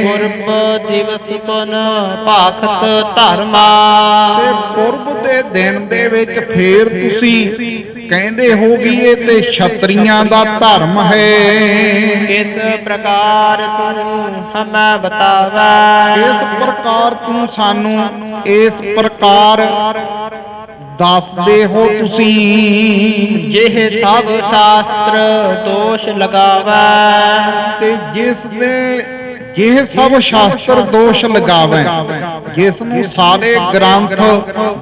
ਪੁਰਬ ਦਿਵਸ ਪੁਨ ਭਾਖਤ ਧਰਮਾ, ਤੇ ਪੁਰਬ ਦੇ ਦਿਨ ਦੇ ਵਿੱਚ ਫੇਰ ਤੁਸੀਂ ਕਹਿੰਦੇ ਹੋ ਵੀ ਇਹ ਤੇ ਛਤਰੀਆਂ ਦਾ ਧਰਮ ਹੈ। ਕਿਸ ਪ੍ਰਕਾਰ ਤੂੰ ਹਮੈ ਬਤਾਵੈ, ਇਸ ਪ੍ਰਕਾਰ ਤੂੰ ਸਾਨੂੰ ਇਸ ਪ੍ਰਕਾਰ ਦੱਸਦੇ ਹੋ ਤੁਸੀਂ। ਜਿਹ ਸਭ ਸ਼ਾਸਤਰ ਦੋਸ਼ ਲਗਾਵੈ, ਤੇ ਜਿਸ ਦੇ ਜਿਹ ਸਭ ਸ਼ਾਸਤਰ ਦੋਸ਼ ਲਗਾਵੇ, ਜਿਸ ਨੂੰ ਸਾਰੇ ਗ੍ਰੰਥ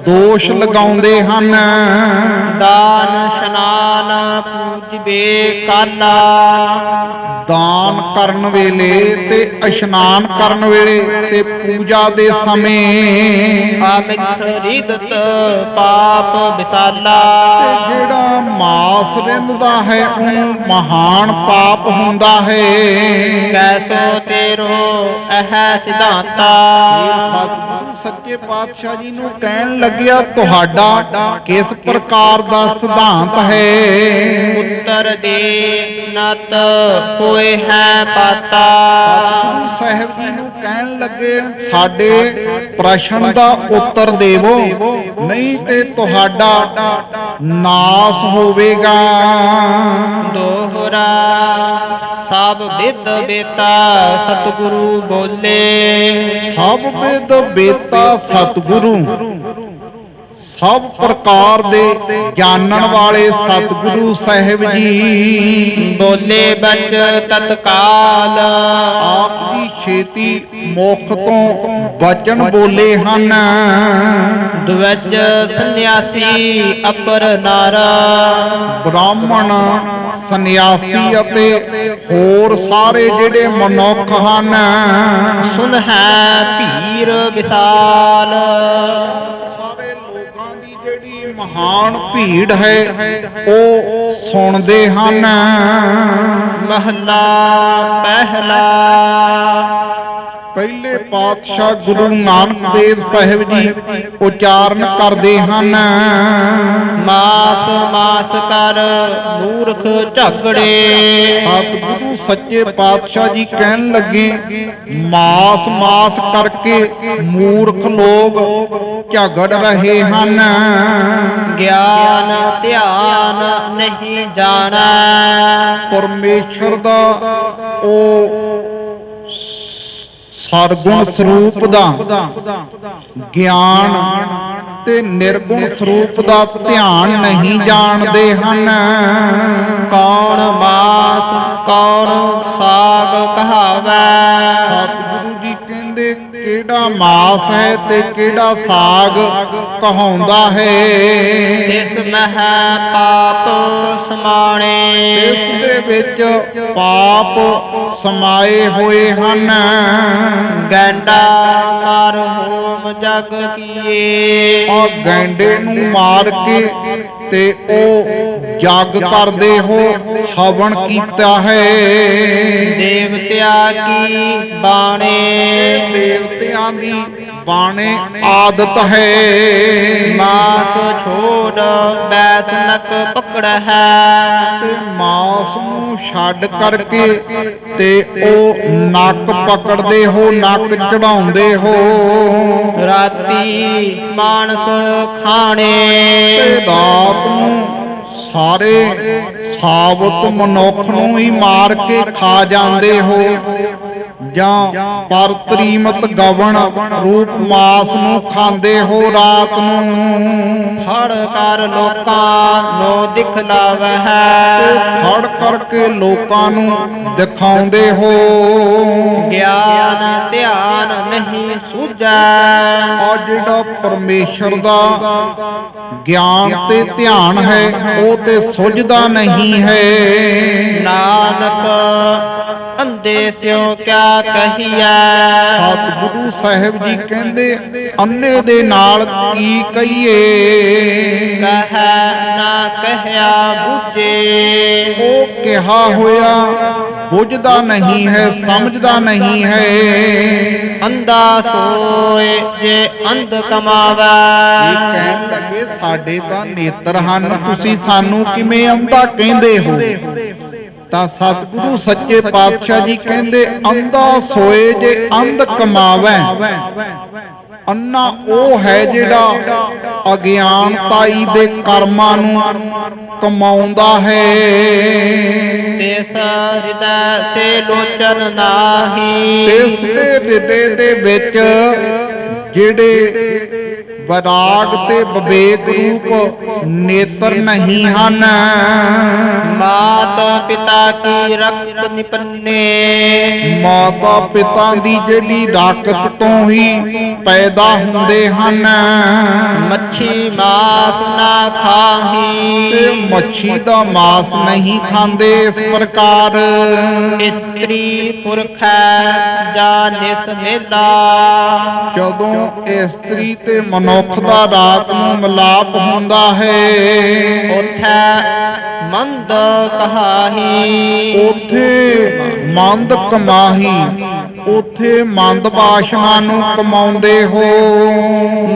ਦੋਸ਼ ਲਗਾਉਂਦੇ ਹਨ। ਦਾਨ ਇਸ਼ਨਾਨ ਪੂਜਬੇ ਕਾਲਾ, ਦਾਨ ਕਰਨ ਵੇਲੇ ਤੇ ਇਸ਼ਨਾਨ ਕਰਨ ਵੇਲੇ ਤੇ ਪੂਜਾ ਦੇ ਸਮੇਂ ਆਮਿਖ ਰਿਦਤ ਪਾਪ ਵਿਸਾਲਾ, ਤੇ ਜਿਹੜਾ ਮਾਸ ਰਿੰਧਦਾ ਹੈ ਉਹਨੂੰ ਮਹਾਨ ਪਾਪ ਹੁੰਦਾ ਹੈ। ਕੈਸੋ ਤੇਰੋ ਇਹ ਸਿਧਾਂਤਾ, ਸਤਿਗੁਰੂ ਸੱਚੇ ਪਾਤਸ਼ਾਹ ਜੀ ਨੂੰ ਕਹਿਣ ਲੱਗਿਆ ਤੁਹਾਡਾ ਕਿਸ ਪ੍ਰਕਾਰ ਦਾ ਸਿਧਾਂਤ ਹੈ? ਉੱਤਰ ਦੇ ਨਤ ਹੋਏ ਹੈ ਪਾਤਾ, ਸਤਿਗੁਰੂ ਸਾਹਿਬ ਜੀ ਨੂੰ ਕਹਿਣ ਲੱਗੇ ਸਾਡੇ ਪ੍ਰਸ਼ਨ ਦਾ ਉੱਤਰ ਦੇਵੋ, ਨਹੀਂ ਤੇ ਤੁਹਾਡਾ ਨਾਸ ਹੋਵੇਗਾ। ਦੋਹਰਾ ਸਭ ਵਿਦ ਬੇਤਾ ਸਤਿਗੁਰੂ ਬੋਲੇ, ਸਭ ਵਿਦ ਬੇਤਾ ਸਤਿਗੁਰੂ, ਸਭ ਪ੍ਰਕਾਰ ਦੇ ਜਾਣਨ ਵਾਲੇ ਸਤਿਗੁਰੂ ਸਾਹਿਬ ਜੀ ਬੋਲੇ ਬਚ ਤਤਕਾਲ, ਆਪ ਜੀ ਛੇਤੀ ਮੁਖ ਤੋਂ ਬਚਨ ਬੋਲੇ ਹਨ। ਦਵਜ ਸੰਨਿਆਸੀ ਅਪਰ ਨਾਰਾ, ਬ੍ਰਾਹਮਣ ਸੰਨਿਆਸੀ ਅਤੇ ਹੋਰ ਸਾਰੇ ਜਿਹੜੇ ਮਨੁੱਖ ਹਨ। ਸੁਨ ਹੈ ਭੀਰ ਵਿਸਾਲ, ਸਾਰੇ ਲੋਕਾਂ ਦੀ ਜਿਹੜੀ ਮਹਾਨ ਭੀੜ ਹੈ ਉਹ ਸੁਣਦੇ ਹਨ। ਮਹਲਾ ਪਹਿਲਾ, ਪਹਿਲੇ ਪਾਤਸ਼ਾਹ ਗੁਰੂ ਨਾਨਕ ਦੇਵ ਸਾਹਿਬ ਜੀ ਉਚਾਰਨ ਕਰਦੇ ਹਨ। ਮਾਸ ਮਾਸ ਕਰ ਮੂਰਖ ਝਗੜੇ, ਸਤਿਗੁਰੂ ਸੱਚੇ ਪਾਤਸ਼ਾਹ ਜੀ ਕਹਿਣ ਲੱਗੇ ਮਾਸ ਮਾਸ ਕਰਕੇ ਮੂਰਖ ਲੋਕ ਝਗੜ ਰਹੇ ਹਨ। ਗਿਆਨ ਧਿਆਨ ਨਹੀਂ ਜਾਣਾ, ਪਰਮੇਸ਼ਰ ਦਾ ਉਹ ਸਰਗੁਣ ਸਰੂਪ ਦਾ ਗਿਆਨ ਤੇ ਨਿਰਗੁਣ ਸਰੂਪ ਦਾ ਧਿਆਨ ਨਹੀਂ ਜਾਣਦੇ ਹਨ। ਕੌਣ ਮਾਸ ਕੌਣ ਸਾਗ ਕਹਾਵੈ, ਸਤਿਗੁਰੂ ਜੀ ਕਹਿੰਦੇ ਕਿਹੜਾ ਮਾਸ ਹੈ ਤੇ ਕਿਹੜਾ ਸਾਗ ਕਹਾਉਂਦਾ ਹੈ। ਤਿਸ ਮਹਿ ਪਾਪ ਸਮਾਣੇ, ਇਸ ਦੇ ਵਿੱਚ ਪਾਪ ਸਮਾਏ ਹੋਏ ਹਨ। ਗੈਂਡਾ ਮਾਰ ਹੋਮ ਜਗ ਕੀਏ, ਆ ਗੈਂਡੇ ਨੂੰ ਮਾਰ ਕੇ ਤੇ ਉਹ ਜਗ ਕਰਦੇ ਹੋ ਹਵਨ ਕੀਤਾ ਹੈ। ਦੇਵਤਿਆਂ ਕੀ ਬਾਣੇ, ਦੇਵਤਿਆਂ ਦੀ ਬਾਣੇ ਆਦਤ ਹੈ। ਮਾਸ ਛੋੜ ਬੈਸਨਕ ਪਕੜ ਹੈ, ਤੇ ਮਾਸ ਨੂੰ ਛੱਡ ਕਰਕੇ ਤੇ ਉਹ ਨੱਕ ਪਕੜਦੇ ਹੋ, ਨੱਕ ਚੜਾਉਂਦੇ ਹੋ। ਰਾਤੀ ਮਾਨਸ ਖਾਣੇ, ਤੇ ਰਾਤ ਨੂੰ ਸਾਰੇ ਸਾਬਤ ਮਨੁੱਖ ਨੂੰ ਹੀ ਮਾਰ ਕੇ ਖਾ ਜਾਂਦੇ ਹੋ, ਜਾਂ ਪਰ ਤ੍ਰੀਮਤ ਗਵਣ ਰੂਪ ਮਾਸ ਨੂੰ ਖਾਂਦੇ ਹੋ ਰਾਤ ਨੂੰ। ਫੜ ਕਰ ਲੋਕਾਂ ਨੂੰ ਦਿਖਲਾਵੈ ਹੈ, ਫੜ ਕਰਕੇ ਲੋਕਾਂ ਨੂੰ ਦਿਖਾਉਂਦੇ ਹੋ। ਗਿਆਨ ਧਿਆਨ ਨਹੀਂ ਸੂਝੈ, ਆ ਜਿਹੜਾ ਪਰਮੇਸ਼ਰ ਦਾ ਗਿਆਨ ਤੇ ਧਿਆਨ ਹੈ ਉਹ ਤੇ ਸੁਝਦਾ ਨਹੀਂ ਹੈ। ਨਾਨਕ ਅੰਧੇ ਸਿਓ ਕਿਆ ਕਹੀਐ, ਸਤਿਗੁਰੂ ਸਾਹਿਬ ਜੀ ਕਹਿੰਦੇ ਅੰਨੇ ਦੇ ਨਾਲ ਕੀ ਕਹੀਏ। ਕਹੈ ਨਾ ਕਹਿਆ ਬੁਝੇ, ਉਹ ਕਿਹਾ ਹੋਇਆ ਬੁੱਝਦਾ ਨਹੀਂ ਹੈ, ਸਮਝਦਾ ਨਹੀਂ ਹੈ। ਅੰਧਾ ਸੋਏ ਜੇ ਅੰਧ ਕਮਾਵੈ, ਇਹ ਕਹਿਣ ਲੱਗੇ ਸਾਡੇ ਤਾਂ ਨੇਤਰ ਹਨ, ਤੁਸੀਂ ਸਾਨੂੰ ਕਿਵੇਂ ਅੰਧਾ ਕਹਿੰਦੇ ਹੋ। ਤਾਂ ਸਤਿਗੁਰੂ ਸੱਚੇ ਪਾਤਸ਼ਾਹ ਜੀ ਕਹਿੰਦੇ ਅੰਧਾ ਸੋਏ ਜੇ ਅੰਧ ਕਮਾਵੈ। ਅੰਨਾ ਉਹ ਹੈ ਜਿਹੜਾ ਅਗਿਆਨਤਾਈ ਦੇ ਕਰਮਾਂ ਨੂੰ ਕਮਾਉਂਦਾ ਹੈ। ਤਿਸ ਹਿਰਦੈ ਸੇ ਲੋਚਨ ਨਾਹੀ, ਇਸ ਦੇ ਹਿਰਦੇ ਦੇ ਵਿੱਚ ਜਿਹੜੇ ਵਿਰਾਗ ਤੇ ਵਿਵੇਕ ਰੂਪ ਨੇਤਰ ਨਹੀਂ ਹਨ। ਮਾਤ ਪਿਤਾ ਕੀ ਰਕਤ ਨਿਪੰਨੇ, ਮਾਤਾ ਪਿਤਾ ਦੀ ਜਿਹੜੀ ਰਾਕਤ ਤੋਂ ਹੀ ਪੈਦਾ ਹੁੰਦੇ ਹਨ। ਮੱਛੀ ਮਾਸ ਨਾ ਖਾਹੀ, ਤੇ ਮੱਛੀ ਦਾ ਮਾਸ ਨਹੀਂ ਖਾਂਦੇ। ਇਸ ਪ੍ਰਕਾਰ ਇਸਤਰੀ ਪੁਰਖ ਹੈ ਜਾ ਨਿਸ ਮੇਲਾ, ਜਦੋਂ ਇਸਤਰੀ ਤੇ ਮਨੁੱਖ ਦਾ ਰਾਤ ਨੂੰ ਮਿਲਾਪ ਹੁੰਦਾ ਹੈ ਉਥੈ ਮੰਦ ਕਹਾਹੀ, ਉਥੇ ਮੰਦ ਕਮਾਹੀ, ਉਥੇ ਮੰਦ ਬਾਸ਼ਨਾ ਨੂੰ ਕਮਾਉਂਦੇ ਹੋ।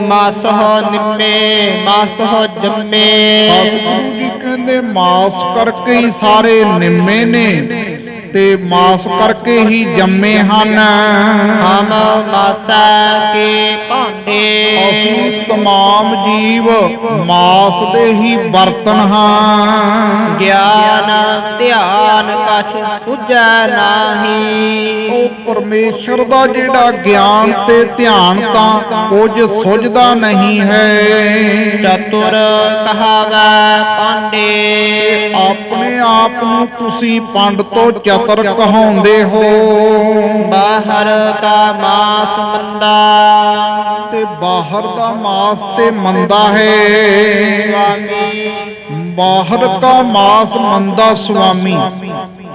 ਮਾਸਹੁ ਨਿੰਮੇ ਮਾਸਹੁ ਜੰਮੇ, ਸਤਿਗੁਰੂ ਜੀ ਕਹਿੰਦੇ ਮਾਸ ਕਰਕੇ ਹੀ ਸਾਰੇ ਨਿੰਮੇ ਨੇ ਤੇ ਮਾਸ ਕਰਕੇ ਹੀ ਜੰਮੇ ਹਨ। ਹਮ ਮਾਸਾ ਕੇ ਭਾਂਡੇ, ਅਸੀਂ ਤਮਾਮ ਜੀਵ ਮਾਸ ਦੇ ਹੀ ਬਰਤਨ ਹਾਂ। ਗਿਆਨ ਧਿਆਨ ਕਛ ਸੁਝੈ ਨਾਹੀ, ਉਹ ਪਰਮੇਸ਼ਰ ਦਾ ਜਿਹੜਾ ਗਿਆਨ ਤੇ ਧਿਆਨ ਤਾਂ ਕੁਝ ਸੁਝਦਾ ਨਹੀਂ ਹੈ। ਚਤੁਰ ਕਹਾਵੈ ਪਾਂਡੇ, ਆਪਣੇ ਆਪ ਨੂੰ ਤੁਸੀਂ ਪੰਡ ਤੋਂ ਚਤਰ ਕਹਾਉਂਦੇ ਹੋ। ਬਾਹਰ ਕਾ ਮਾਸ ਮੰਦਾ, ਤੇ ਬਾਹਰ ਦਾ ਮਾਸ ਤੇ ਮੰਦਾ ਹੈ। ਸੁਆਮੀ ਬਾਹਰ ਕਾ ਮਾਸ ਮੰਦਾ ਸੁਆਮੀ,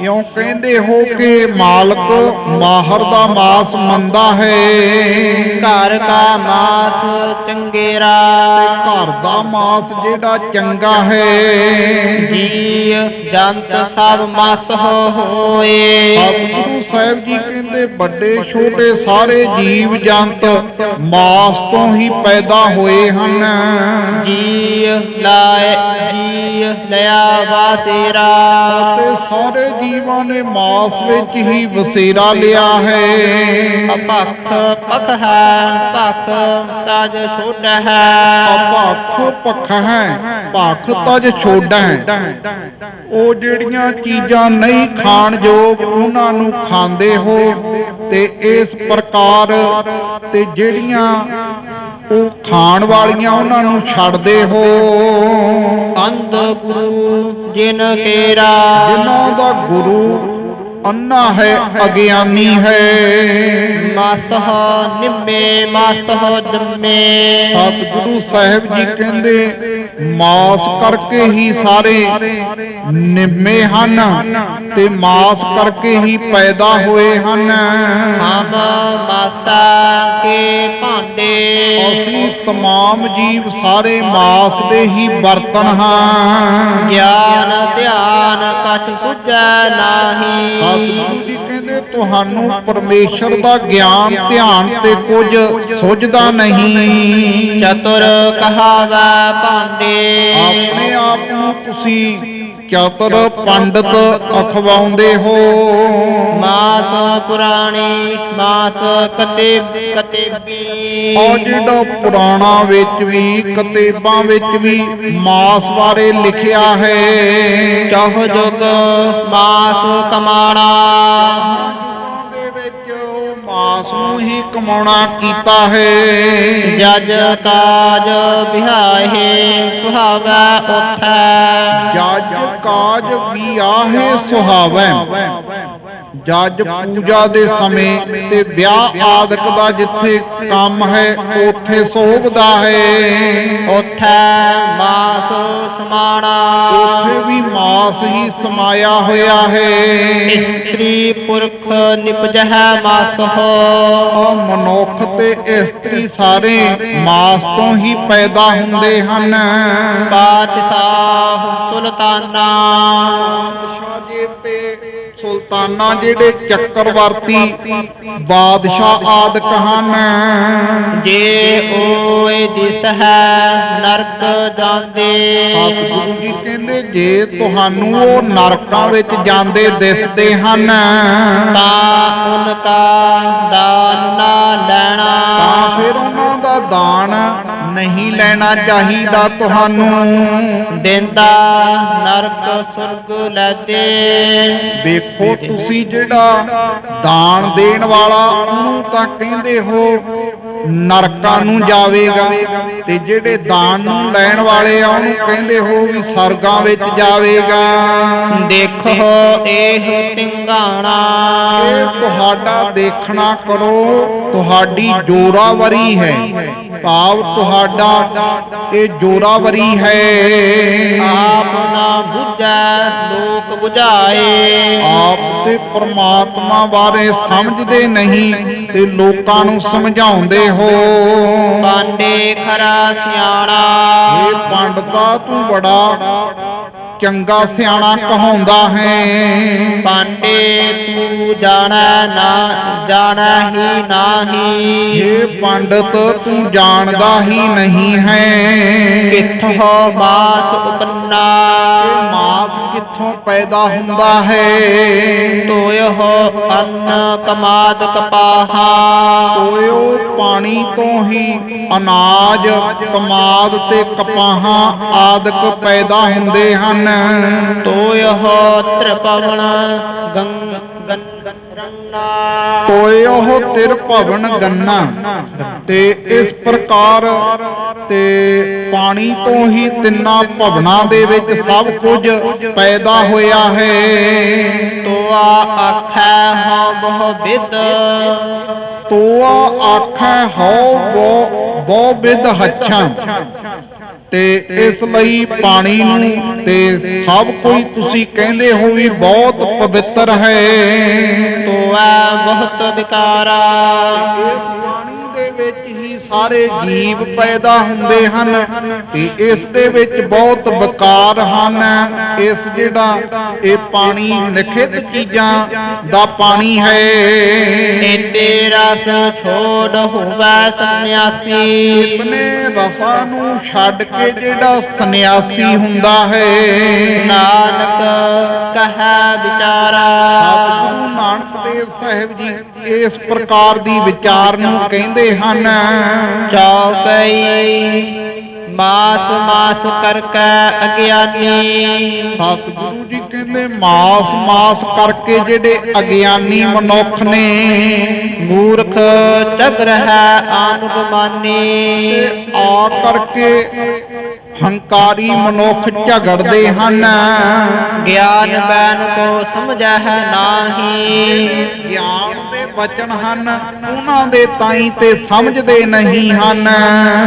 ਇਉਂ ਕਹਿੰਦੇ ਹੋ ਕਿ ਮਾਲਕ ਬਾਹਰ ਦਾ ਮਾਸ ਮੰਦਾ ਹੈ। ਘਰ ਕਾ ਮਾਸ ਚੰਗੇਰਾ, ਘਰ ਦਾ ਮਾਸ ਜਿਹੜਾ ਚੰਗਾ ਹੈ। ਜੀ ਜੰਤ ਸਭ ਮਸ ਹੋਏ, ਸਤਿਗੁਰੂ ਸਾਹਿਬ ਜੀ ਕਹਿੰਦੇ ਵੱਡੇ ਛੋਟੇ ਸਾਰੇ ਜੀਵ ਜੰਤ ਮਾਸ ਤੋਂ ਹੀ ਪੈਦਾ ਹੋਏ ਹਨ। ਜੀ ਲਾਏ ਜੀ ਲਿਆ ਵਾਸੇਰਾ, ਤੇ ਸਾਰੇ ਜੀਵਾਂ ਨੇ ਮਾਸ ਵਿੱਚ ਹੀ ਵਸੇਰਾ ਲਿਆ ਹੈ। ਭਖ ਪਖ ਹੈ ਭਖ ਤਜ ਛੋਟ ਹੈ, ਭਖ ਭਖ ਹੈ ਭਖ ਤਜ ਛੋਡਾ ਹੈ। ਉਹ ਜਿਹੜੀਆਂ ਚੀਜ਼ਾਂ ਨਹੀਂ ਖਾਣ ਯੋਗ ਉਹਨਾਂ ਨੂੰ ਖਾਂਦੇ ਹੋ ਤੇ ਇਸ ਪ੍ਰਕਾਰ ਤੇ ਜਿਹੜੀਆਂ ਉਹ ਖਾਣ ਵਾਲੀਆਂ ਉਹਨਾਂ ਨੂੰ ਛੱਡਦੇ ਹੋ। ਅੰਧ ਗੁਰੂ ਜਿਨ ਕੇਰਾ, ਜਿਨ੍ਹਾਂ ਦਾ ਗੁਰੂ ਅੰਨਾ ਹੈ ਅਗਿਆਨੀ ਹੈ। ਮਾਸਹ ਨਿੰਮੇ ਮਾਸਹ ਜੰਮੇ। ਸਤਿਗੁਰੂ ਸਾਹਿਬ ਜੀ ਕਹਿੰਦੇ ਮਾਸ ਕਰਕੇ ਹੀ ਸਾਰੇ ਨਿੰਮੇ ਹਨ ਤੇ ਮਾਸ ਕਰਕੇ ਹੀ ਪੈਦਾ ਹੋਏ ਹਨ। ਹਮ ਮਾਸਾ ਕੇ ਭਾਂਡੇ। ਅਸੀਂ ਤਮਾਮ ਜੀਵ ਸਾਰੇ ਮਾਸ ਦੇ ਹੀ ਬਰਤਨ ਹਾਂ। ਗਿਆਨ ਧਿਆਨ ਕਛ ਸੁਝੈ ਨਾਹੀ। ਸਤਿਗੁਰੂ ਜੀ ਕਹਿੰਦੇ ਤੁਹਾਨੂੰ ਪਰਮੇਸ਼ਰ ਦਾ ਗਿਆਨ ਧਿਆਨ ਤੇ ਕੁਝ ਸੁਝਦਾ ਨਹੀਂ। ਚਤੁਰ ਕਹਾਵੈ ਭਾਂਡੇ। ਆਪਣੇ ਆਪ ਨੂੰ ਤੁਸੀਂ ਚਤੁਰ ਪੰਡਤ ਅਖਵਾਉਂਦੇ ਹੋ। ਮਾਸ ਪੁਰਾਣੀ ਮਾਸ ਕਤੇਬੀ। ਔਰ ਜਿਹੜਾ ਪੁਰਾਣਾ ਵਿੱਚ ਵੀ ਕਿਤਾਬਾਂ ਵਿੱਚ ਵੀ ਮਾਸ ਬਾਰੇ ਲਿਖਿਆ ਹੈ। ਚਹੁ ਜੁਗ ਮਾਸ ਕਮਾਣਾ। ਯੁਗਾਂ ਦੇ ਵਿੱਚ ਮਾਸ ਨੂੰ ਹੀ ਕਮਾਉਣਾ ਕੀਤਾ ਹੈ। ਜਜ ਕਾਜ ਵਿਹਾਏ ਸੁਹਾਵੈ ਉਥੈ। ਜਜ ਕਾਜ ਵਿਆਹੇ ਸੁਹਾਵੈ। ਜੱਜ ਪੂਜਾ ਦੇ ਸਮੇਂ ਤੇ ਵਿਆਹ ਆਦਿਕ ਦਾ ਜਿੱਥੇ ਕੰਮ ਹੈ ਉੱਥੇ ਸੋਭਦਾ ਹੈ। ਉਥੈ ਮਾਸ ਸਮਾਣਾ। ਉੱਥੇ ਵੀ ਮਾਸ ਹੀ ਸਮਾਇਆ ਹੋਇਆ ਹੈ। ਇਸਤਰੀ ਪੁਰਖ ਨਿਪਜਹਿ ਮਾਸਹੁ। ਮਨੁੱਖ ਤੇ ਇਸਤਰੀ ਸਾਰੇ ਮਾਸ ਤੋਂ ਹੀ ਪੈਦਾ ਹੁੰਦੇ ਹਨ। ਬਾਦਸ਼ਾਹ ਸੁਲਤਾਨਾ। ਬਾਦਸ਼ਾਹ ਜੀ ਤੇ ਸੁਲਤਾਨਾ ਜਿਹੜੇ ਚੱਕਰਵਰਤੀ ਬਾਦਸ਼ਾਹ ਆਦਿਕ ਹਨ। ਜੇ ਓਏ ਦਿਸ ਹੈ ਨਰਕ ਜਾਂਦੇ। ਸਤਿਗੁਰੂ ਜੀ ਕਹਿੰਦੇ ਜੇ ਤੁਹਾਨੂੰ ਉਹ ਨਰਕਾਂ ਵਿੱਚ ਜਾਂਦੇ ਦਿਸਦੇ ਹਨ ਤਾਂ ਉਨਕਾ ਦਾਨ ਨਾ ਲੈਣਾ। ਤਾਂ ਫਿਰ ਉਹਨਾਂ ਦਾ ਦਾਨ ਨਹੀਂ ਲੈਣਾ ਚਾਹੀਦਾ ਤੁਹਾਨੂੰ। ਦੇਂਦਾ ਨਰਕ ਸੁਰਗ ਲੈਦੇ। ਵੇਖੋ ਤੁਸੀਂ ਜਿਹੜਾ ਦਾਨ ਦੇਣ ਵਾਲਾ ਉਹਨੂੰ ਤਾਂ ਕਹਿੰਦੇ ਹੋ ਨਰਕਾਂ ਨੂੰ ਜਾਵੇਗਾ ਤੇ ਜਿਹੜੇ ਦਾਨ ਨੂੰ ਲੈਣ ਵਾਲੇ ਆ ਉਹਨੂੰ ਕਹਿੰਦੇ ਹੋ ਵੀ ਸਰਗਾਂ ਵਿੱਚ ਜਾਵੇਗਾ। ਦੇਖੋ ਇਹ ਟਿੰਗਾਣਾ। ਇਹ ਤੁਹਾਡਾ ਦੇਖਣਾ ਕਰੋ ਤੁਹਾਡੀ ਜੋਰਾਵਰੀ ਹੈ। ਭਾਵ ਤੁਹਾਡਾ ਇਹ ਜੋਰਾਵਰੀ ਹੈ। ਆਪ ਨਾ ਬੁਝੈ ਲੋਕ ਬੁਝਾਏ। ਆਪ ਤੇ ਪ੍ਰਮਾਤਮਾ ਬਾਰੇ ਸਮਝਦੇ ਨਹੀਂ ਤੇ ਲੋਕਾਂ ਨੂੰ ਸਮਝਾਉਂਦੇ ਹੋ। ਪਾਂਡੇ ਖਰਾ ਸਿਆਣਾ। ਇਹ ਪੰਡਤਾ ਤੂੰ ਬੜਾ ਚੰਗਾ ਸਿਆਣਾ ਕਹਾਉਂਦਾ ਹੈ। ਪਾਂਡੇ ਤੂੰ ਜਾਣੈ ਨਾ ਜਾਣੈ ਹੀ ਨਾਹੀ। ਇਹ ਪੰਡਤ ਤੂੰ ਜਾਣਦਾ ਹੀ ਨਹੀਂ ਹੈ। ਕਿੱਥੋਂ ਮਾਸ ਉਪੰਨਾ। ਇਹ ਮਾਸ ਕਿੱਥੋਂ ਪੈਦਾ ਹੁੰਦਾ ਹੈ। ਤੋਇਓ ਅੰਨ ਕਮਾਦ ਕਪਾਹਾ। ਤੋਇਓ ਪਾਣੀ ਤੋਂ ਹੀ ਅਨਾਜ ਕਮਾਦ ਤੇ ਕਪਾਹਾਂ ਆਦਿਕ ਪੈਦਾ ਹੁੰਦੇ ਹਨ। ਤੋਇਓ ਤ੍ਰਿਪਵਨ ਗੰਨਾ। ਤੋਇਓ ਤਿਰ ਭਵਨ ਗੰਨਾ। ਤੇ ਇਸ ਪ੍ਰਕਾਰ ਤੇ ਪਾਣੀ ਤੋਂ ਹੀ ਤਿੰਨਾਂ ਭਵਨਾਂ ਦੇ ਵਿੱਚ ਸਭ ਕੁਝ ਪੈਦਾ ਹੋਇਆ ਹੈ। ਤੋਆ ਆਖੈ ਹਉ ਬਹੁ ਬਿਦ। ਤੋਆ ਆਖੈ ਹਉ ਬਹੁ ਬਿਦ ਹੱਛਾਂ। ਤੇ ਇਸ ਲਈ ਪਾਣੀ ਨੂੰ ਤੇ ਸਭ ਕੋਈ ਤੁਸੀਂ ਕਹਿੰਦੇ ਹੋ ਵੀ ਬਹੁਤ ਪਵਿੱਤਰ ਹੈ। ਤੋਆ ਬਹੁਤ ਵਿਕਾਰਾ। ਇਸ ਪਾਣੀ ਦੇ ਵਿੱਚ ਹੀ ਸਾਰੇ ਜੀਵ ਪੈਦਾ ਹੁੰਦੇ ਹਨ ਤੇ ਇਸ ਦੇ ਵਿੱਚ ਬਹੁਤ ਵਿਕਾਰ ਹਨ। ਇਸ ਜਿਹੜਾ ਇਹ ਪਾਣੀ ਨਿਖਿਤ ਚੀਜ਼ਾਂ ਦਾ ਪਾਣੀ ਹੈ। ਏਤੇ ਰਸ ਛੋੜ ਹੋਵੈ ਸੰਨਿਆਸੀ। ਇਤਨੇ ਰਸਾਂ ਨੂੰ ਛੱਡ ਕੇ ਜਿਹੜਾ ਸੰਨਿਆਸੀ ਹੁੰਦਾ ਹੈ। ਨਾਨਕ ਕਹੈ ਵਿਚਾਰਾ। ਸਤਿਗੁਰੂ ਨਾਨਕ ਦੇਵ ਸਾਹਿਬ ਜੀ ਇਸ ਪ੍ਰਕਾਰ ਦੀ ਵਿਚਾਰ ਨੂੰ ਕਹਿੰਦੇ ਹਨ। ਚੌਪਈ ਮਾਸ ਮਾਸ ਕਰਕੇ ਅਗਿਆਨੀ। ਸਤਿਗੁਰੂ ਜੀ ਕਹਿੰਦੇ ਮਾਸ ਮਾਸ ਕਰਕੇ ਜਿਹੜੇ ਅਗਿਆਨੀ ਮਨੁੱਖ ਨੇ। ਮੂਰਖ ਝਗਰ ਹੈ ਆਨੁਗਮਾਨੀ। ਤੇ ਆ ਕਰਕੇ ਹੰਕਾਰੀ ਮਨੁੱਖ ਝਗੜਦੇ ਹਨ। ਗਿਆਨ ਬੈਨ ਕੋ ਸਮਝੈ ਨਾਹੀ। ਗਿਆਨ ਦੇ ਵਚਨ ਹਨ ਉਹਨਾਂ ਦੇ ਤਾਈਂ ਤੇ ਸਮਝਦੇ ਨਹੀਂ ਹਨ।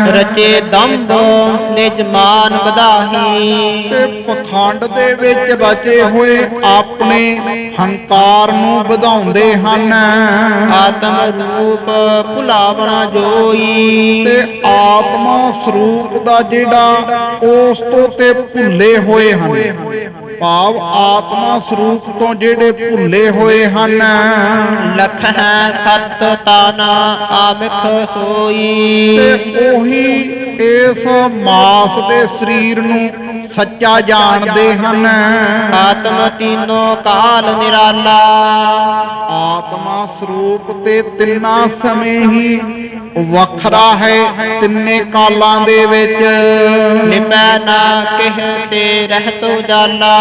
ਰਚੇ ਦੰਭ ਨਿਜ ਮਾਨ ਵਧਾਹੀ। ਤੇ ਪਖੰਡ ਦੇ ਵਿੱਚ ਰਚੇ ਹੋਏ ਆਪਣੇ ਹੰਕਾਰ ਨੂੰ ਵਧਾਉਂਦੇ ਹਨ। ਆਤਮ ਰੂਪ ਭੁਲਾਵਣਾ ਜੋਈ। ਤੇ ਆਤਮਾ ਸਰੂਪ ਦਾ ਜਿਹੜਾ ਉਸ ਤੋਂ ਤੇ ਭੁੱਲੇ ਹੋਏ ਹਨ, ਭਾਵ ਆਤਮਾ ਸਰੂਪ ਤੋਂ ਜਿਹੜੇ ਭੁੱਲੇ ਹੋਏ ਹਨ। ਲਖ ਹੈ ਸਤ ਤਾਨਾ ਆਮਿਖ ਸੋਈ। ਤੇ ਉਹੀ ਇਸ ਮਾਸ ਦੇ ਸਰੀਰ ਨੂੰ ਸੱਚਾ ਜਾਣਦੇ ਹਨ। ਆਤਮ ਤੀਨੋ ਕਾਲ ਨਿਰਾਲਾ। ਆਤਮਾ ਸਰੂਪ ਤੇ ਤਿੰਨਾਂ ਸਮੇਂ ਹੀ ਵੱਖਰਾ ਹੈ, ਤਿੰਨੇ ਕਾਲਾਂ ਦੇ ਵਿੱਚ। ਨਿਮੈ ਨਾ ਕਹਿ ਤੇ ਰਹਿਤ ਉਜਾਲਾ।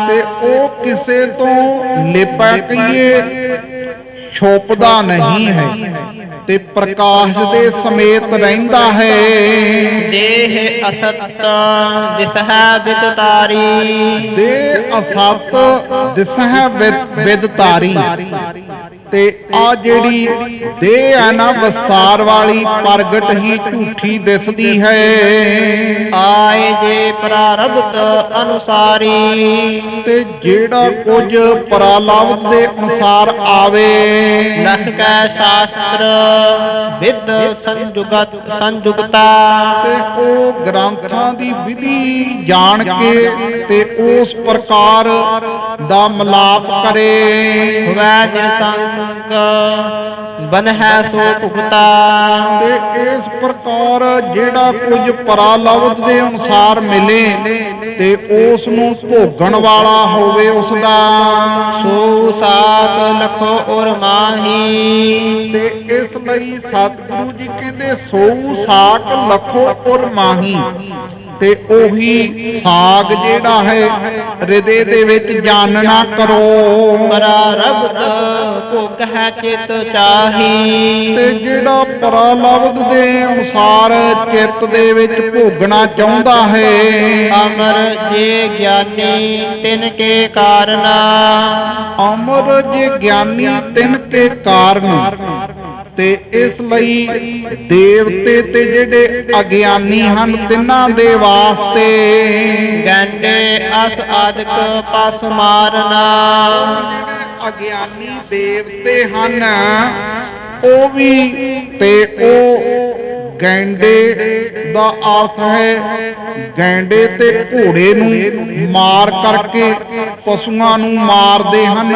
ਤੇ ਉਹ ਕਿਸੇ ਤੋਂ ਲਿਪਾ ਕਹੀਏ ਛੁਪਦਾ ਨਹੀਂ ਹੈ ਤੇ ਪ੍ਰਕਾਸ਼ ਦੇ ਸਮੇਤ ਰਹਿੰਦਾ ਹੈ। ਦੇਹ ਅਸਤ ਦਿਸਹਿ ਬਿਦ ਤਾਰੀ। ਦੇਹ ਅਸਤ ਦਿਸਹਿ ਬਿਦ ਤਾਰੀ। ਤੇ ਆ ਜਿਹੜੀ ਦੇਹ ਹੈ ਨਾ ਵਿਸਤਾਰ ਵਾਲੀ, ਪ੍ਰਗਟ ਹੀ ਝੂਠੀ ਦਿਸਦੀ ਹੈ। ਆਏ ਜੇ ਪ੍ਰਾਰਬਧ ਅਨੁਸਾਰੀ। ਤੇ ਜਿਹੜਾ ਕੁਝ ਪ੍ਰਾਰਬਧ ਦੇ ਅਨੁਸਾਰ ਆਵੇ। ਲਖ ਕੈ ਸ਼ਾਸਤਰ ਵਿਦ ਸੰਜੁਗਤਾ। ਤੇ ਉਹ ਗ੍ਰੰਥਾਂ ਦੀ ਵਿਧੀ ਜਾਣ ਕੇ ਤੇ ਉਸ ਪ੍ਰਕਾਰ ਦਾ ਮਿਲਾਪ ਕਰੇ। ਹੋਵੈ ਨਿਰਸੰਕ ਬਨਹਿ ਸੋ ਭੁਗਤਾ। ਤੇ ਇਸ ਪ੍ਰਕਾਰ ਜਿਹੜਾ ਕੁਝ ਪ੍ਰਾਰਬਧ ਦੇ ਅਨੁਸਾਰ ਮਿਲੇ ਤੇ ਉਸ ਨੂੰ ਭੋਗਣ ਵਾਲਾ ਹੋਵੇ ਉਸ ਦਾ। ਸੋ ਸਾਕ ਲਖੋ ਔਰ ਮਾਹੀ। ਤੇ ਇਸ ਲਈ ਸਤਿਗੁਰੂ ਜੀ ਕਹਿੰਦੇ ਸੋ ਸਾਕ ਲਖੋ ਔਰ ਮਾਹੀ। ਤੇ ਉਹੀ ਸਾਗ ਜਿਹੜਾ ਹੈ ਹਿਰਦੇ ਦੇ ਵਿੱਚ ਜਾਣਨਾ ਕਰੋ। ਪ੍ਰਾਰਬਧ ਭੋਗ ਹੈ ਚਿਤ ਚਾਹੀ। ਤੇ ਜਿਹੜਾ ਪ੍ਰਾਰਬਧ ਦੇ ਅਨੁਸਾਰ ਚਿੱਤ ਦੇ ਵਿੱਚ ਭੋਗਣਾ ਚਾਹੁੰਦਾ ਹੈ। ਅਮਰ ਜੇ ਗਿਆਨੀ ਤਿਨ ਕੇ ਕਾਰਨ। ਅਮਰ ਜੇ ਗਿਆਨੀ ਤਿਨ ਕੇ ਕਾਰਨ। ਤੇ ਇਸ ਲਈ ਦੇਵਤੇ ਤੇ ਜਿਹੜੇ ਅਗਿਆਨੀ ਹਨ ਤਿੰਨਾਂ ਦੇ ਵਾਸਤੇ ਗੰਡੇ ਅਸ ਆਦਿਕ ਪਸ ਮਾਰਨਾ। ਜਿਹੜੇ ਅਗਿਆਨੀ ਦੇਵਤੇ ਹਨ ਉਹ ਵੀ ਤੇ ਉਹ ਗੈਂਡੇ ਦਾ ਅਰਥ ਹੈ ਗੈਂਡੇ ਤੇ ਘੋੜੇ ਨੂੰ ਮਾਰ ਕਰਕੇ ਪਸ਼ੂਆਂ ਨੂੰ ਮਾਰਦੇ ਹਨ,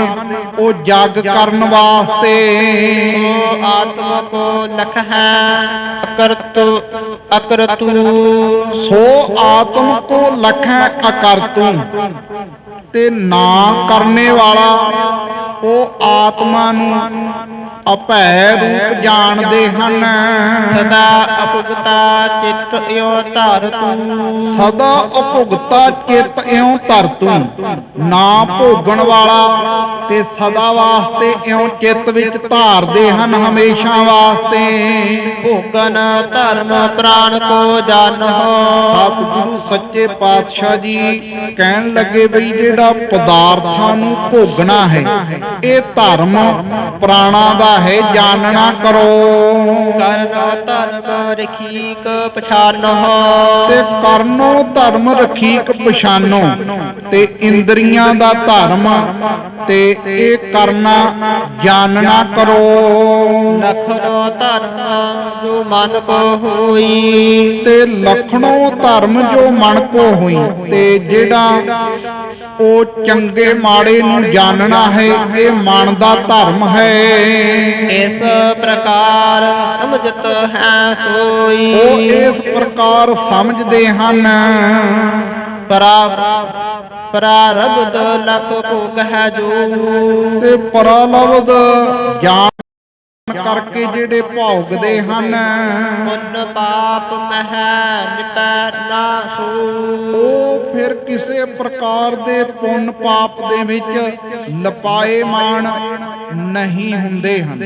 ਉਹ ਜੱਗ ਕਰਨ ਵਾਸਤੇ। ਸੋ ਆਤਮ ਕੋ ਲਖ ਹੈ ਅਕਰਤੂ। ਸੋ ਆਤਮ ਕੋ ਲਖੈ ਅਕਰਤੂ। ਤੇ ਨਾ ਕਰਨੇ ਵਾਲਾ ਉਹ ਆਤਮਾ ਨੂੰ ਅਭੈ ਰੂਪ ਜਾਣਦੇ ਹਨ। ਸਦਾ ਅਪੁਗਤਾ ਚਿੱਤ ਇਉ ਧਰ ਤੂੰ। ਸਦਾ ਅਭੁਗਤਾ ਚਿੱਤ ਇਉ ਧਰ ਤੂੰ। ਨਾ ਭੋਗਣ ਵਾਲਾ ਤੇ ਸਦਾ ਵਾਸਤੇ ਇਉ ਚਿੱਤ ਵਿੱਚ ਧਾਰਦੇ ਹਨ, ਹਮੇਸ਼ਾ ਵਾਸਤੇ। ਭੋਗਨ ਧਰਮ ਪ੍ਰਾਣ ਕੋ ਜਾਣੋ। ਸਤਿਗੁਰੂ ਸੱਚੇ ਪਾਤਸ਼ਾਹ ਜੀ ਕਹਿਣ ਲੱਗੇ ਬਈ ਜਿਹੜਾ ਪਦਾਰਥਾਂ ਨੂੰ ਭੋਗਣਾ ਹੈ ਇਹ ਧਰਮ ਪ੍ਰਾਣਾ ਦਾ ਹੈ, ਜਾਣਨਾ ਕਰੋ। ਕਰਨੋ ਧਰਮ ਰਖੀਕ ਪਛਾਨੋ। ਤੇ ਕਰਨੋ ਧਰਮ ਰਖੀਕ ਪਛਾਨੋ। ਤੇ ਇੰਦਰੀਆਂ ਦਾ ਧਰਮ ਤੇ ਇਹ ਕਰਨਾ ਜਾਣਨਾ ਕਰੋ। ਲਖਨੋ ਧਰਮ ਜੋ ਮਨ ਕੋ ਹੋਈ। ਤੇ ਲਖਣੋ ਧਰਮ ਜੋ ਮਨ ਕੋ ਹੋਈ। ਤੇ ਜਿਹੜਾ ਉਹ ਚੰਗੇ ਮਾੜੇ ਨੂੰ ਜਾਣਨਾ ਹੈ ਇਹ ਮਨ ਦਾ ਧਰਮ ਹੈ। ਇਸ ਪ੍ਰਕਾਰ ਸਮਝਤ ਹੈ ਸੋਈ। ਉਹ ਇਸ ਪ੍ਰਕਾਰ ਸਮਝਦੇ ਹਨ। ਪ੍ਰਾਰਬਧ ਲਖ ਭੋਗ ਹੈ ਜੋ। ਤੇ ਪ੍ਰਾਰਬਧ ਜਾਣ ਕਰਕੇ ਜਿਹੜੇ ਭੋਗਦੇ ਹਨ ਪੁੰਨ ਪਾਪ ਮਹਿ ਮਿਟੈ ਨਾ ਸੂ। ਉਹ ਫਿਰ ਕਿਸੇ ਪ੍ਰਕਾਰ ਦੇ ਪੁੰਨ ਪਾਪ ਦੇ ਵਿੱਚ ਲਪਾਏ ਮਾਣ ਨਹੀਂ ਹੁੰਦੇ ਹਨ।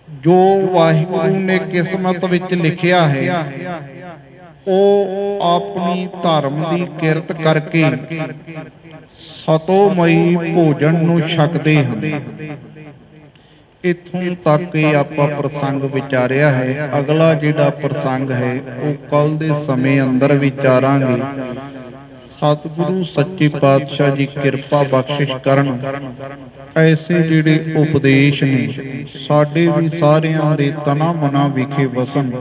ਜੋ ਵਾਹਿਗੁਰੂ ਨੇ ਕਿਸਮਤ ਵਿੱਚ ਲਿਖਿਆ ਹੈ ਉਹ ਆਪਣੀ ਧਰਮ ਦੀ ਕਿਰਤ ਕਰਕੇ ਸਤੋਮਈ ਭੋਜਨ ਨੂੰ ਛਕਦੇ ਹਨ। ਇੱਥੋਂ ਤੱਕ ਇਹ ਆਪਾਂ ਪ੍ਰਸੰਗ ਵਿਚਾਰਿਆ ਹੈ। ਅਗਲਾ ਜਿਹੜਾ ਪ੍ਰਸੰਗ ਹੈ ਉਹ ਕੱਲ ਦੇ ਸਮੇਂ ਅੰਦਰ ਵਿਚਾਰਾਂਗੇ। ਸਤਿਗੁਰੂ ਸੱਚੇ ਪਾਤਸ਼ਾਹ ਜੀ ਕਿਰਪਾ ਬਖਸ਼ਿਸ਼ ਕਰਨ। ਐਸੇ ਜਿਹੜੇ ਉਪਦੇਸ਼ ਨੇ ਸਾਡੇ ਵੀ ਸਾਰਿਆਂ ਦੇ ਤਨਾਂ ਮਨਾਂ ਵਿਖੇ ਵਸਣ,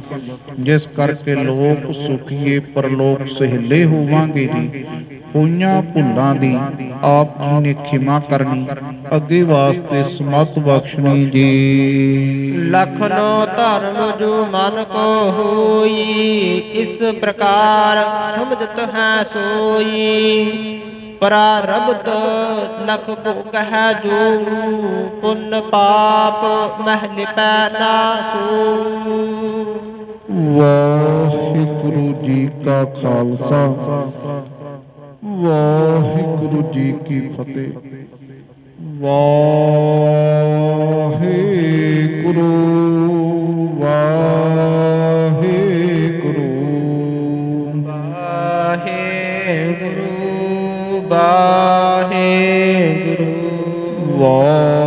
ਜਿਸ ਕਰਕੇ ਲੋਕ ਸੁਖੀਏ ਪਰਲੋਕ ਸਹਿਲੇ ਹੋਵਾਂਗੇ ਜੀ। ਹੋਈਆਂ ਭੁੱਲਾਂ ਦੀ ਆਪ ਜੀ ਨੇ ਖਿਮਾ ਕਰਨੀ, ਅੱਗੇ ਵਾਸਤੇ ਸਮਤ ਬਖਸ਼ਣੀ ਜੀ। ਲਖਨੋ ਧਰਮ ਜੋ ਮਨ ਕੋ ਹੋਈ, ਇਸ ਪ੍ਰਕਾਰ ਸਮਝਤ ਹੈ ਸੋਈ। ਪ੍ਰਾਰਬਧ ਲਖ ਭੋਗ ਹੈ ਜੋ, ਪੁੰਨ ਪਾਪ ਮਹਿ ਪੈ ਨਾਸੂ। ਵਾਹਿਗੁਰੂ ਜੀ ਕਾ ਖਾਲਸਾ, ਵਾਹਿਗੁਰੂ ਜੀ ਕੀ ਫਤਿਹ। ਵਾਹਿਗੁਰੂ ਵਾਹਿਗੁਰੂ ਵਾਹਿਗੁਰੂ ਵਾਹਿਗੁਰੂ ਵਾਹਿਗੁਰੂ।